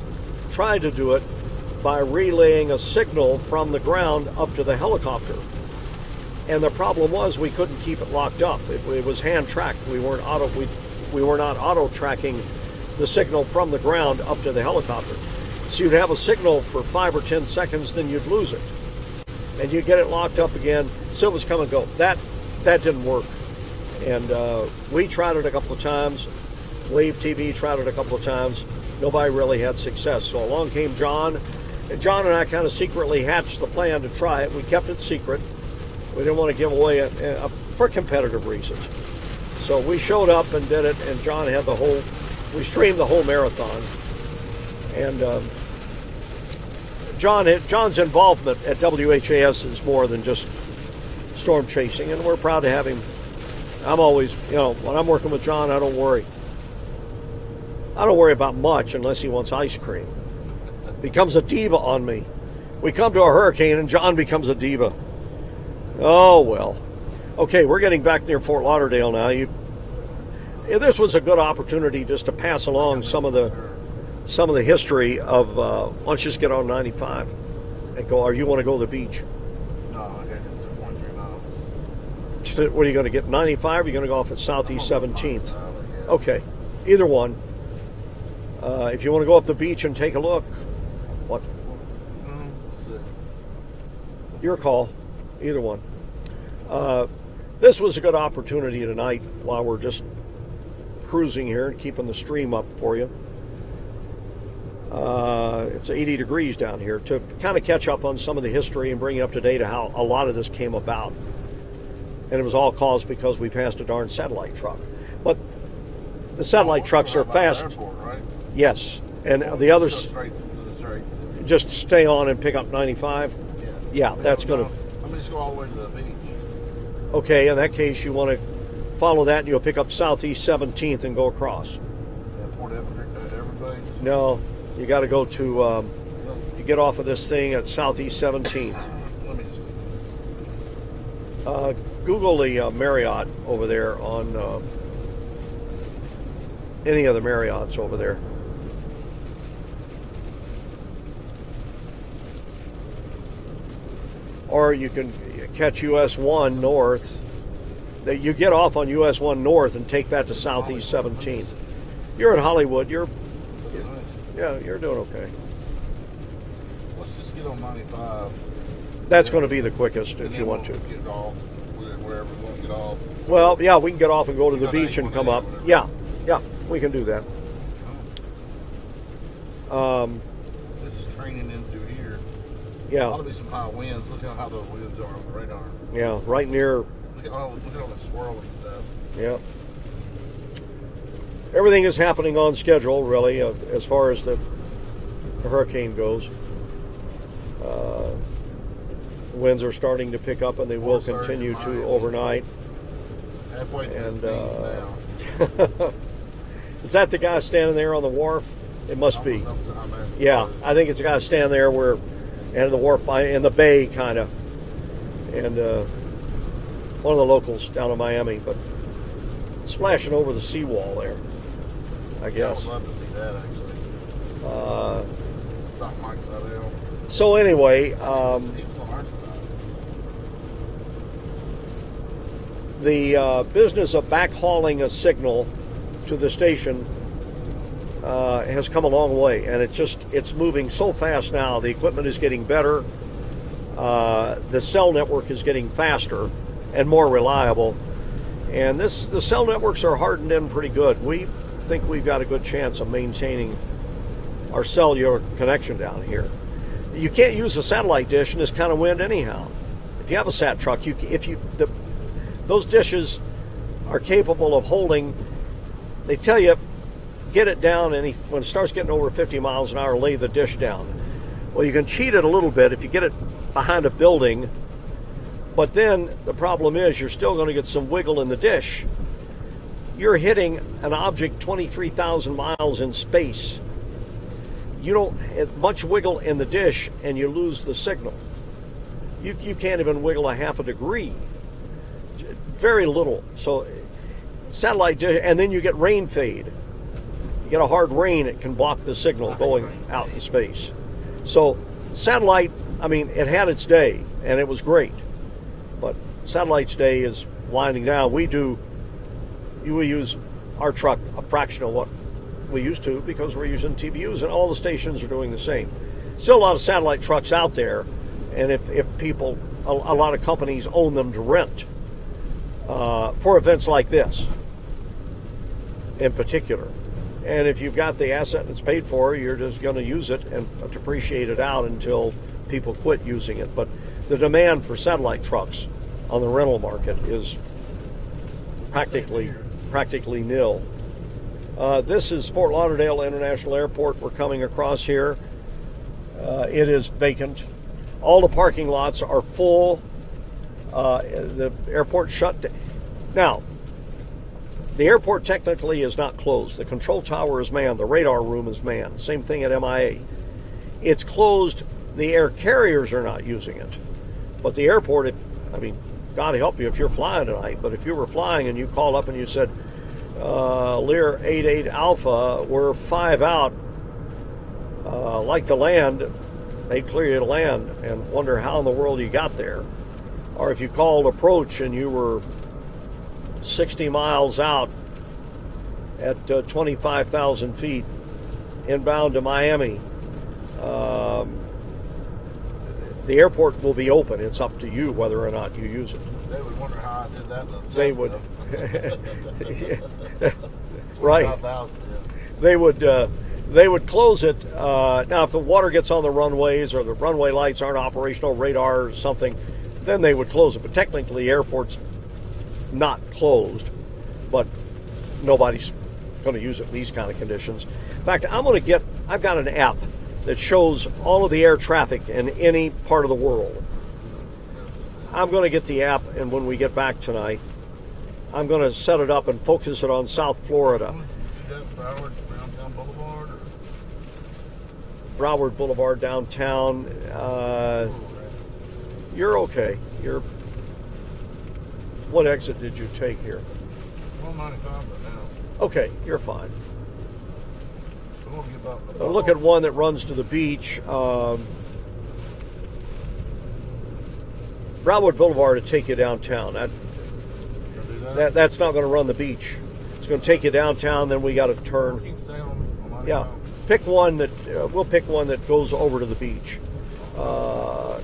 tried to do it by relaying a signal from the ground up to the helicopter. And the problem was we couldn't keep it locked up. It was hand tracked. We were not auto tracking the signal from the ground up to the helicopter. So you'd have a signal for 5 or 10 seconds, then you'd lose it. And you'd get it locked up again, so it was come and go. That didn't work. And we tried it a couple of times. Wave TV tried it a couple of times. Nobody really had success. So along came John. And John and I kind of secretly hatched the plan to try it. We kept it secret. We didn't want to give away it for competitive reasons. So we showed up and did it, and John had we streamed the whole marathon. And John's involvement at WHAS is more than just storm chasing, and we're proud to have him. I'm always, when I'm working with John, I don't worry. I don't worry about much unless he wants ice cream. Becomes a diva on me. We come to a hurricane and John becomes a diva. Oh well. Okay, we're getting back near Fort Lauderdale now. This was a good opportunity just to pass along some of the history of. Why don't you just get on 95 and go? Or you want to go to the beach? No, I got just 2.3 miles. What are you going to get? 95? Or are you going to go off at Southeast 17th? Okay, either one. If you want to go up the beach and take a look, what? Your call. Either one. This was a good opportunity tonight while we're just cruising here and keeping the stream up for you. It's 80 degrees down here to kind of catch up on some of the history and bring you up to date of how a lot of this came about. And it was all caused because we passed a darn satellite truck. But the satellite trucks are fast. Airport, right? Yes. And the others Straight. just stay on and pick up 95. Yeah, that's going to... I'm going to go all the way to the beach. Okay, in that case, you want to follow that and you'll pick up Southeast 17th and go across. Port Everglades? No, you got to go to... you get off of this thing at Southeast 17th. Let me just... Google the Marriott over there on... any of the Marriotts over there. Or you can catch US 1 North. You get off on US 1 North and take that to Southeast 17th. You're in Hollywood. You're doing okay. Let's just get on 95. That's going to be the quickest if you want to. Get off wherever we want to get off. Well, yeah, we can get off and go to the beach and come up. Yeah, we can do that. This is training in through here. Yeah. Ought to be some high winds. Look how the winds are on the radar. Yeah, right near. Look at all the swirling stuff. Yeah. Everything is happening on schedule, really, as far as the hurricane goes. Winds are starting to pick up, and they will continue to overnight. Halfway to And now. is that the guy standing there on the wharf? It must be. Yeah, I think it's a guy standing there and the wharf in the bay, kind of, and one of the locals down in Miami, but splashing over the seawall there, I guess. I would love to see that actually. Something like that. So anyway, the business of backhauling a signal to the station has come a long way, and it's moving so fast now. The equipment is getting better. The cell network is getting faster and more reliable, and the cell networks are hardened in pretty good. We think we've got a good chance of maintaining our cellular connection down here. You can't use a satellite dish in this kind of wind anyhow. If you have a sat truck, those dishes are capable of holding. They tell you, get it down, and when it starts getting over 50 miles an hour, lay the dish down. Well, you can cheat it a little bit if you get it behind a building, but then the problem is you're still going to get some wiggle in the dish. You're hitting an object 23,000 miles in space. You don't have much wiggle in the dish, and you lose the signal. You can't even wiggle a half a degree. Very little. So satellite dish, and then you get rain fade. You get a hard rain, it can block the signal going out in space. So satellite, I mean, it had its day, and it was great. But satellite's day is winding down. We use our truck a fraction of what we used to because we're using TVUs, and all the stations are doing the same. Still a lot of satellite trucks out there, and if people, a lot of companies own them to rent. for events like this in particular. And if you've got the asset and it's paid for, you're just going to use it and depreciate it out until people quit using it. But the demand for satellite trucks on the rental market is practically nil. This is Fort Lauderdale International Airport. We're coming across here. It is vacant. All the parking lots are full. The airport shut down. Now, the airport technically is not closed. The control tower is manned. The radar room is manned. Same thing at MIA. It's closed. The air carriers are not using it. But the airport, I mean, God help you if you're flying tonight, but if you were flying and you called up and you said, Lear 88 Alpha, we're 5 out, like to land, they clear you to land and wonder how in the world you got there. Or if you called approach and you were 60 miles out at 25,000 feet inbound to Miami, the airport will be open. It's up to you whether or not you use it. They would wonder how I did that. They would. Right. 5,000, yeah. They would close it. Now, if the water gets on the runways or the runway lights aren't operational, radar or something, then they would close it. But technically, the airport's not closed, but nobody's going to use it in these kind of conditions. In fact, I've got an app that shows all of the air traffic in any part of the world. I'm going to get the app, and when we get back tonight, I'm going to set it up and focus it on South Florida. Is that Broward Downtown Boulevard? Broward Boulevard downtown. You're okay. What exit did you take here? 195 right now. Okay, you're fine. We're gonna get about Look at one that runs to the beach. Broward Boulevard to take you downtown. That's not going to run the beach. It's going to take you downtown. Then we got to turn. Yeah, pick one that we'll pick one that goes over to the beach. Goes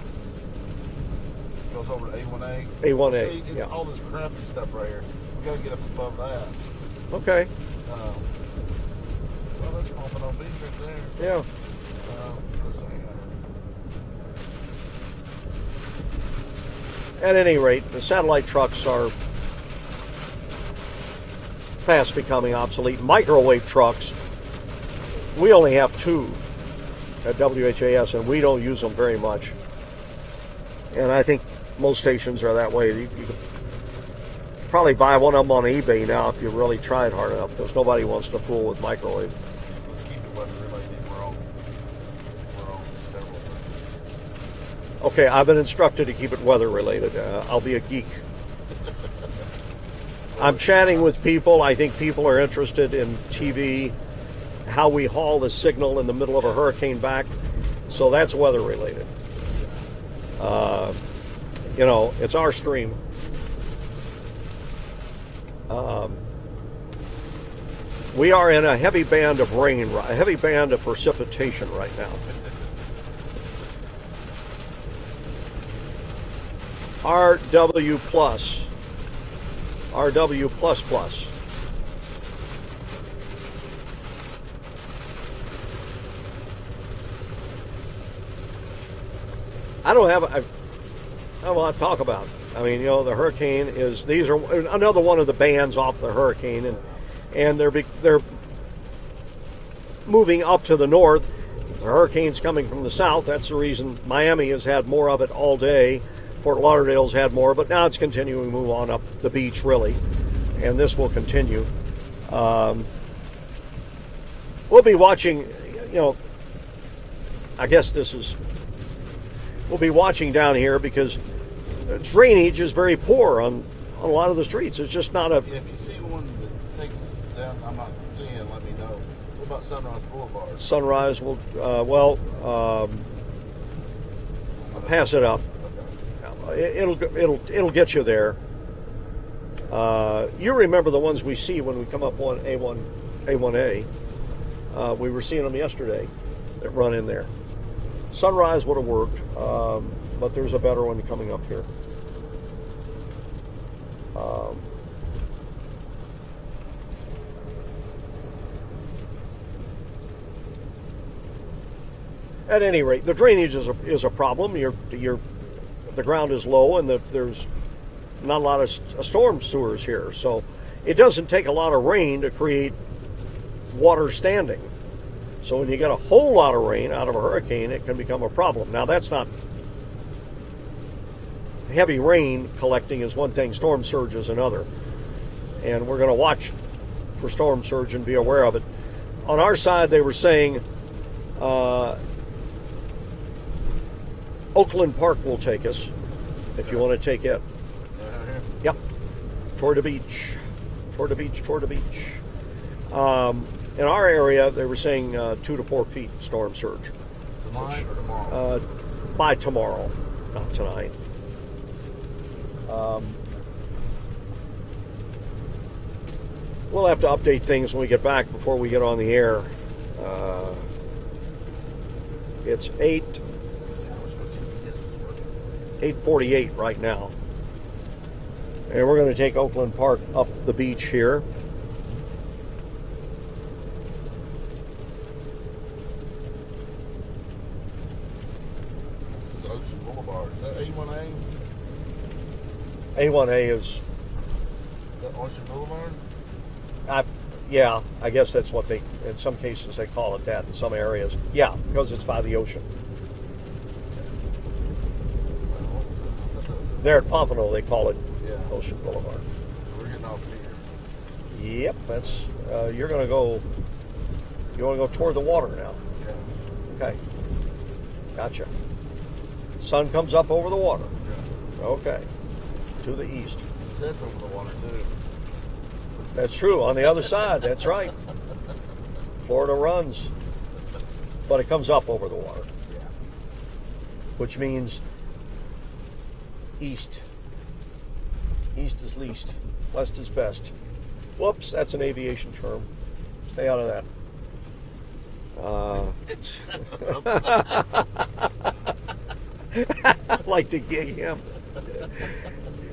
over to A1A. A1A. See, it's yeah. all this crappy stuff right here. We got to get up above that. Okay. Well, that's pumping on beach right there. Yeah. At any rate, the satellite trucks are fast becoming obsolete. Microwave trucks, we only have 2 at WHAS, and we don't use them very much. And I think most stations are that way. You could probably buy one of them on eBay now if you really tried hard enough, because nobody wants to fool with microwave. Let's keep it weather related. We're on several things. Okay, I've been instructed to keep it weather related. I'll be a geek. I'm chatting with people. I think people are interested in TV, how we haul the signal in the middle of a hurricane back. So that's weather related. You know, it's our stream. We are in a heavy band of rain, a heavy band of precipitation right now. RW plus. RW plus plus. I don't have a lot to talk about. I mean, you know, the hurricane is, these are another one of the bands off the hurricane, and they're moving up to the north. The hurricane's coming from the south. That's the reason Miami has had more of it all day. Fort Lauderdale's had more, but now it's continuing to move on up the beach, really, and this will continue. We'll be watching, you know, I guess we'll be watching down here because drainage is very poor on a lot of the streets. It's just not a... Yeah, if you see one that takes down, I'm not seeing, let me know. What about Sunrise Boulevard? Sunrise will, pass it up. It'll get you there. You remember the ones we see when we come up on A1A. We were seeing them yesterday that run in there. Sunrise would have worked, but there's a better one coming up here. At any rate, the drainage is a problem. The ground is low, and there's not a lot of storm sewers here, so it doesn't take a lot of rain to create water standing. So when you get a whole lot of rain out of a hurricane, it can become a problem. Now, that's not heavy rain collecting is one thing, storm surge is another, and we're going to watch for storm surge and be aware of it. On our side, they were saying Oakland Park will take us, if you want to take it. Yep. Toward the beach. Toward the beach, toward the beach. In our area, they were saying 2 to 4 feet storm surge. Tonight or tomorrow? By tomorrow, not tonight. We'll have to update things when we get back before we get on the air. It's 8:48 right now. And we're going to take Oakland Park up the beach here. This is Ocean Boulevard. Is that A1A? A1A is... Is that Ocean Boulevard? Yeah, I guess that's what they, in some cases they call it that in some areas. Yeah, because it's by the ocean. There at Pompano, they call it Ocean Boulevard. We're getting off here. Yep, that's, you're going to go, you want to go toward the water now? Yeah. Okay. Gotcha. Sun comes up over the water. Yeah. Okay. To the east. It sets over the water, too. That's true. On the other side, that's right. Florida runs. But it comes up over the water. Yeah. Which means east. East is least. West is best. Whoops, that's an aviation term. Stay out of that. I'd like to gig him.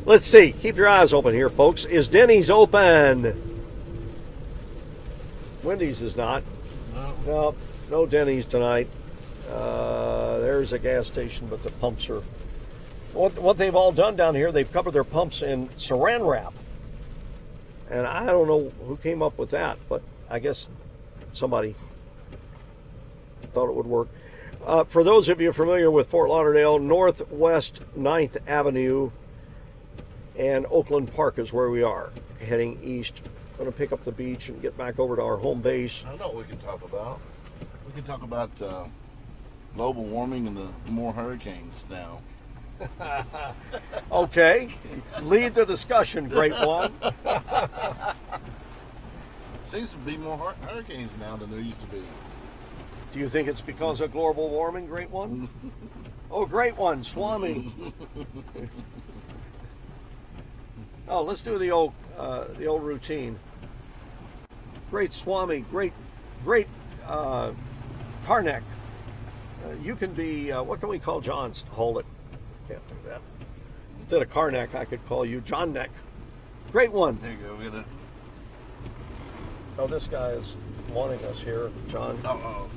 Let's see. Keep your eyes open here, folks. Is Denny's open? Wendy's is not. No. No Denny's tonight. There's a gas station, but the pumps are... What they've all done down here, they've covered their pumps in saran wrap. And I don't know who came up with that, but I guess somebody thought it would work. For those of you familiar with Fort Lauderdale, Northwest 9th Avenue and Oakland Park is where we are, heading east. Going to pick up the beach and get back over to our home base. I know what we can talk about. We can talk about global warming and the more hurricanes now. Okay, lead the discussion, great one. Seems to be more hurricanes now than there used to be. Do you think it's because of global warming, great one? Oh, great one, Swami. Oh, let's do the old routine. Great Swami, great Karnak. You can be, what can we call John's? Hold it. Can't do that. Instead of Karnak, I could call you John Neck. Great one. There you go. Get it. Oh, this guy is wanting us here, John. Uh-oh.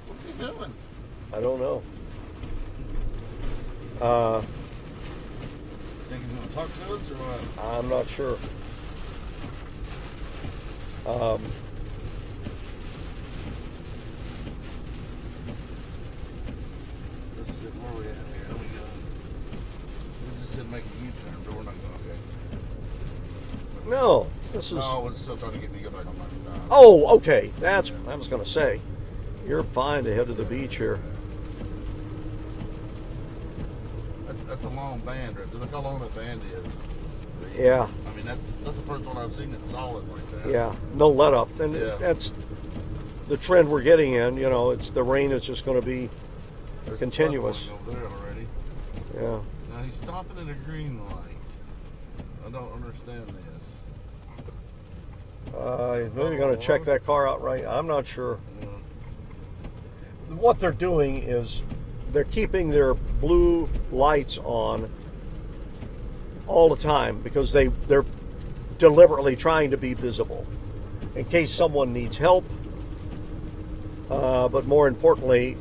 What's he doing? I don't know. Think he's going to talk to us or what? I'm not sure. Let's see, where are we at here? Here we go. We just said make a U-turn, but we're not going to. No, this is... No, it's still trying to get me to go back on 95. Oh, okay. I was going to say, you're fine to head to the beach here. That's a long band right there. Look how long that band is. Yeah. I mean, that's the first one I've seen that's solid like that. Yeah, no let up. And Yeah. that's the trend we're getting in. You know, it's the rain is just going to be There's continuous. a flood going over there already. Yeah. Now he's stopping at a green light. I don't understand this. Maybe going to check that car out right. I'm not sure. Yeah. What they're doing is they're keeping their blue lights on all the time because they're deliberately trying to be visible in case someone needs help. But more importantly,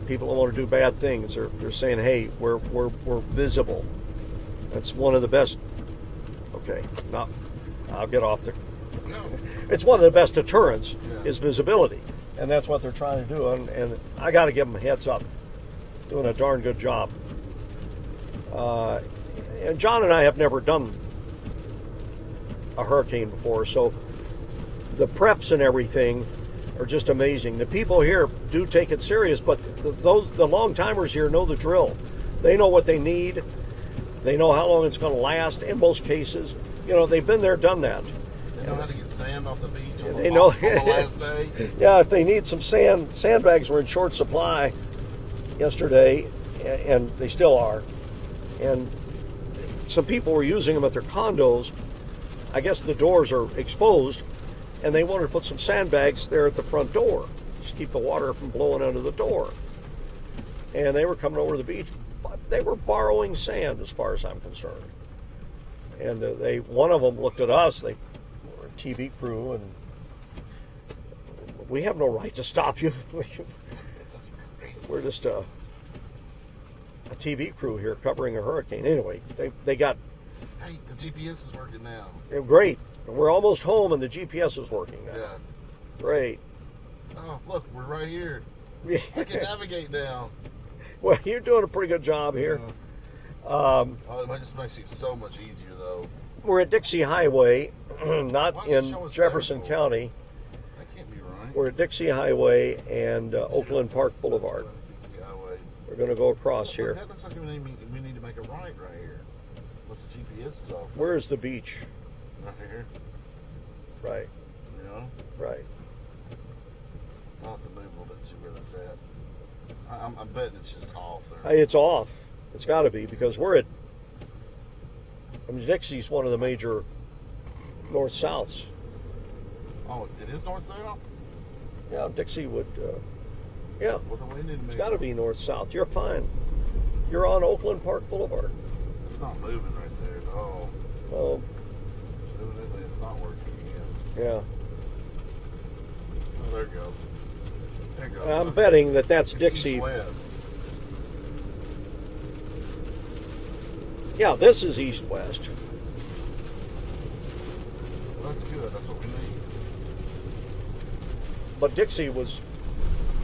people don't want to do bad things. They're saying, hey, we're visible. That's one of the best. Okay, now I'll get off the. It's one of the best deterrents is visibility, and that's what they're trying to do. And I got to give them a heads up, doing a darn good job. And John and I have never done a hurricane before, so the preps and everything are just amazing. The people here do take it serious, but the long timers here know the drill. They know what they need. They know how long it's going to last. In most cases, they've been there, done that. They know how to get sand off the beach on They know. On the last day. Yeah, if they need some sand, sandbags were in short supply yesterday, and they still are. And some people were using them at their condos. I guess the doors are exposed, and they wanted to put some sandbags there at the front door, just keep the water from blowing under the door. And they were coming over to the beach. They were borrowing sand, as far as I'm concerned. And one of them looked at us. They were a TV crew, and we have no right to stop you. We're just a TV crew here covering a hurricane. Anyway, they got. Hey, the GPS is working now. Great. We're almost home, and the GPS is working now. Yeah. Great. Oh, look, we're right here. I can navigate now. Well, you're doing a pretty good job here. It just makes it so much easier, though. We're at Dixie Highway, not in Jefferson County. That can't be right. We're at Dixie Highway and Oakland Park Boulevard. Dixie Highway. We're going to go across here. That looks like we need to make a right here. Unless the GPS is off. Where's the beach? Right here. Right. Right. I'll have to move a little bit to see where that's at. I'm betting it's just off there. It's off. It's got to be, because we're at. Dixie's one of the major north-souths. Oh, it is north-south? Yeah, Dixie would. Yeah. Well, then we need to move. It's got to be north-south. You're fine. You're on Oakland Park Boulevard. It's not moving right there at all. Oh. Evidently, it's not working again. Yeah. Oh, there it goes. There it goes. I'm betting that's it's Dixie. East-west. Yeah, this is east-west. Well, that's good. That's what we need. But Dixie was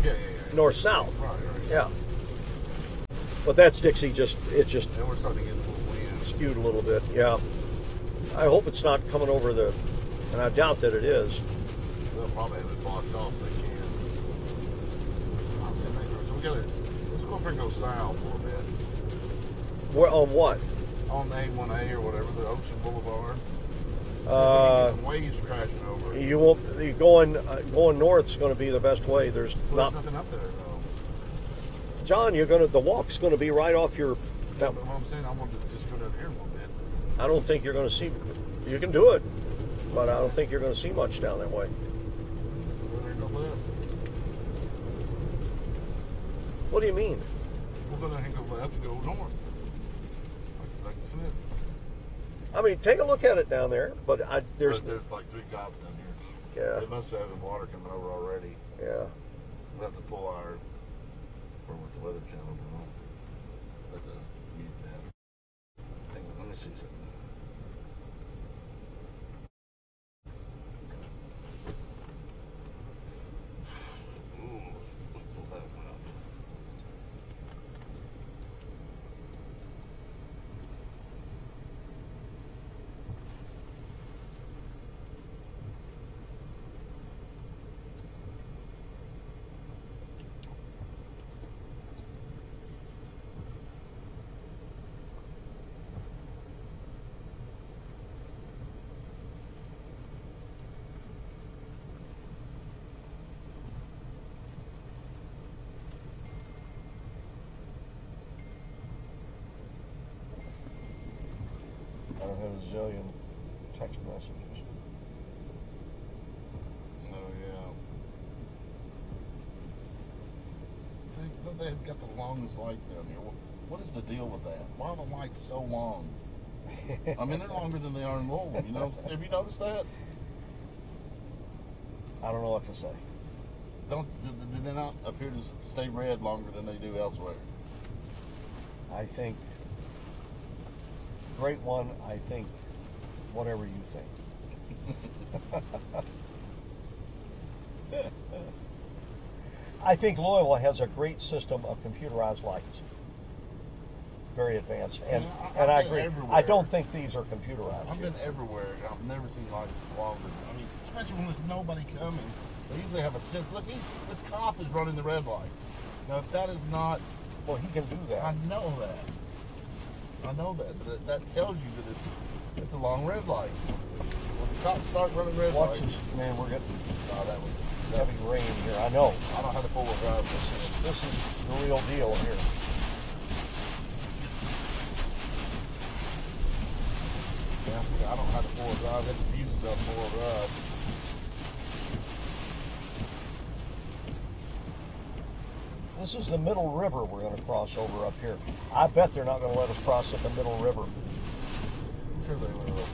Yeah. north-south. Right. Yeah. But that's Dixie. It's just And we're starting to get a little wind. skewed a little bit. Yeah. I hope it's not coming over the, and I doubt that it is. They'll probably have it blocked off. They can. So let's go up and go south a little bit. Where, on what? On A1A or whatever, the Ocean Boulevard. See if we can get some waves crashing over. You won't. Going north's going to be the best way. There's There's nothing up there though. John, the walk's going to be right off your. But what I'm saying, I want to just go down here a little bit. I don't think you're going to see. You can do it, but I don't think you're going to see much down that way. There's no left. What do you mean? We're going to go left and go north. Like you said. I mean, take a look at it down there, but there's There's like 3 cops down here. Yeah. They must have the water coming over already. Yeah. We'll have to pull our, or with the Weather Channel, that's a mute tab. Hang on, let me see something. Ooh, let's pull that one up. I have a zillion text messages. Oh, yeah. They've got the longest lights down here. What is the deal with that? Why are the lights so long? I mean, they're longer than they are in Louisville. You know, have you noticed that? I don't know what to say. Do they not appear to stay red longer than they do elsewhere? I think, great one, I think, whatever you think. I think Louisville has a great system of computerized lights. Very advanced. And, I've I been agree. everywhere. I don't think these are computerized. I've been everywhere, and I've never seen lights longer. I mean, especially when there's nobody coming. They usually have a sense. Look, this cop is running the red light. Now, if that is not... Well, he can do that. I know that. I know that. That tells you that it's a long red light. When the cops start running red Watch lights... this, man, we're getting Oh, that was heavy rain here. I know. I don't have the four-wheel drive. This is the real deal here. Yeah, I don't have the four-wheel drive. That diffuses on four-wheel drive. This is the Middle River we're going to cross over up here. I bet they're not going to let us cross at the Middle River. I'm sure they will.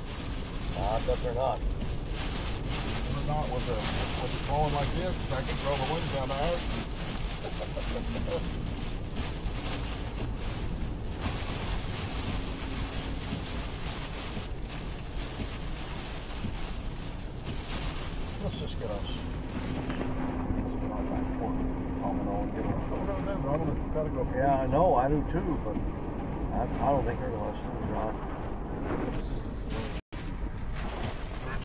I bet they're not. They're not with it flowing like this, because I can throw the windows down there. Let's just get us. Let's get on back fork. And get on. We're going to do, I'm going to try to go. Yeah, I know. I do too, but I don't think they're going to let us, John.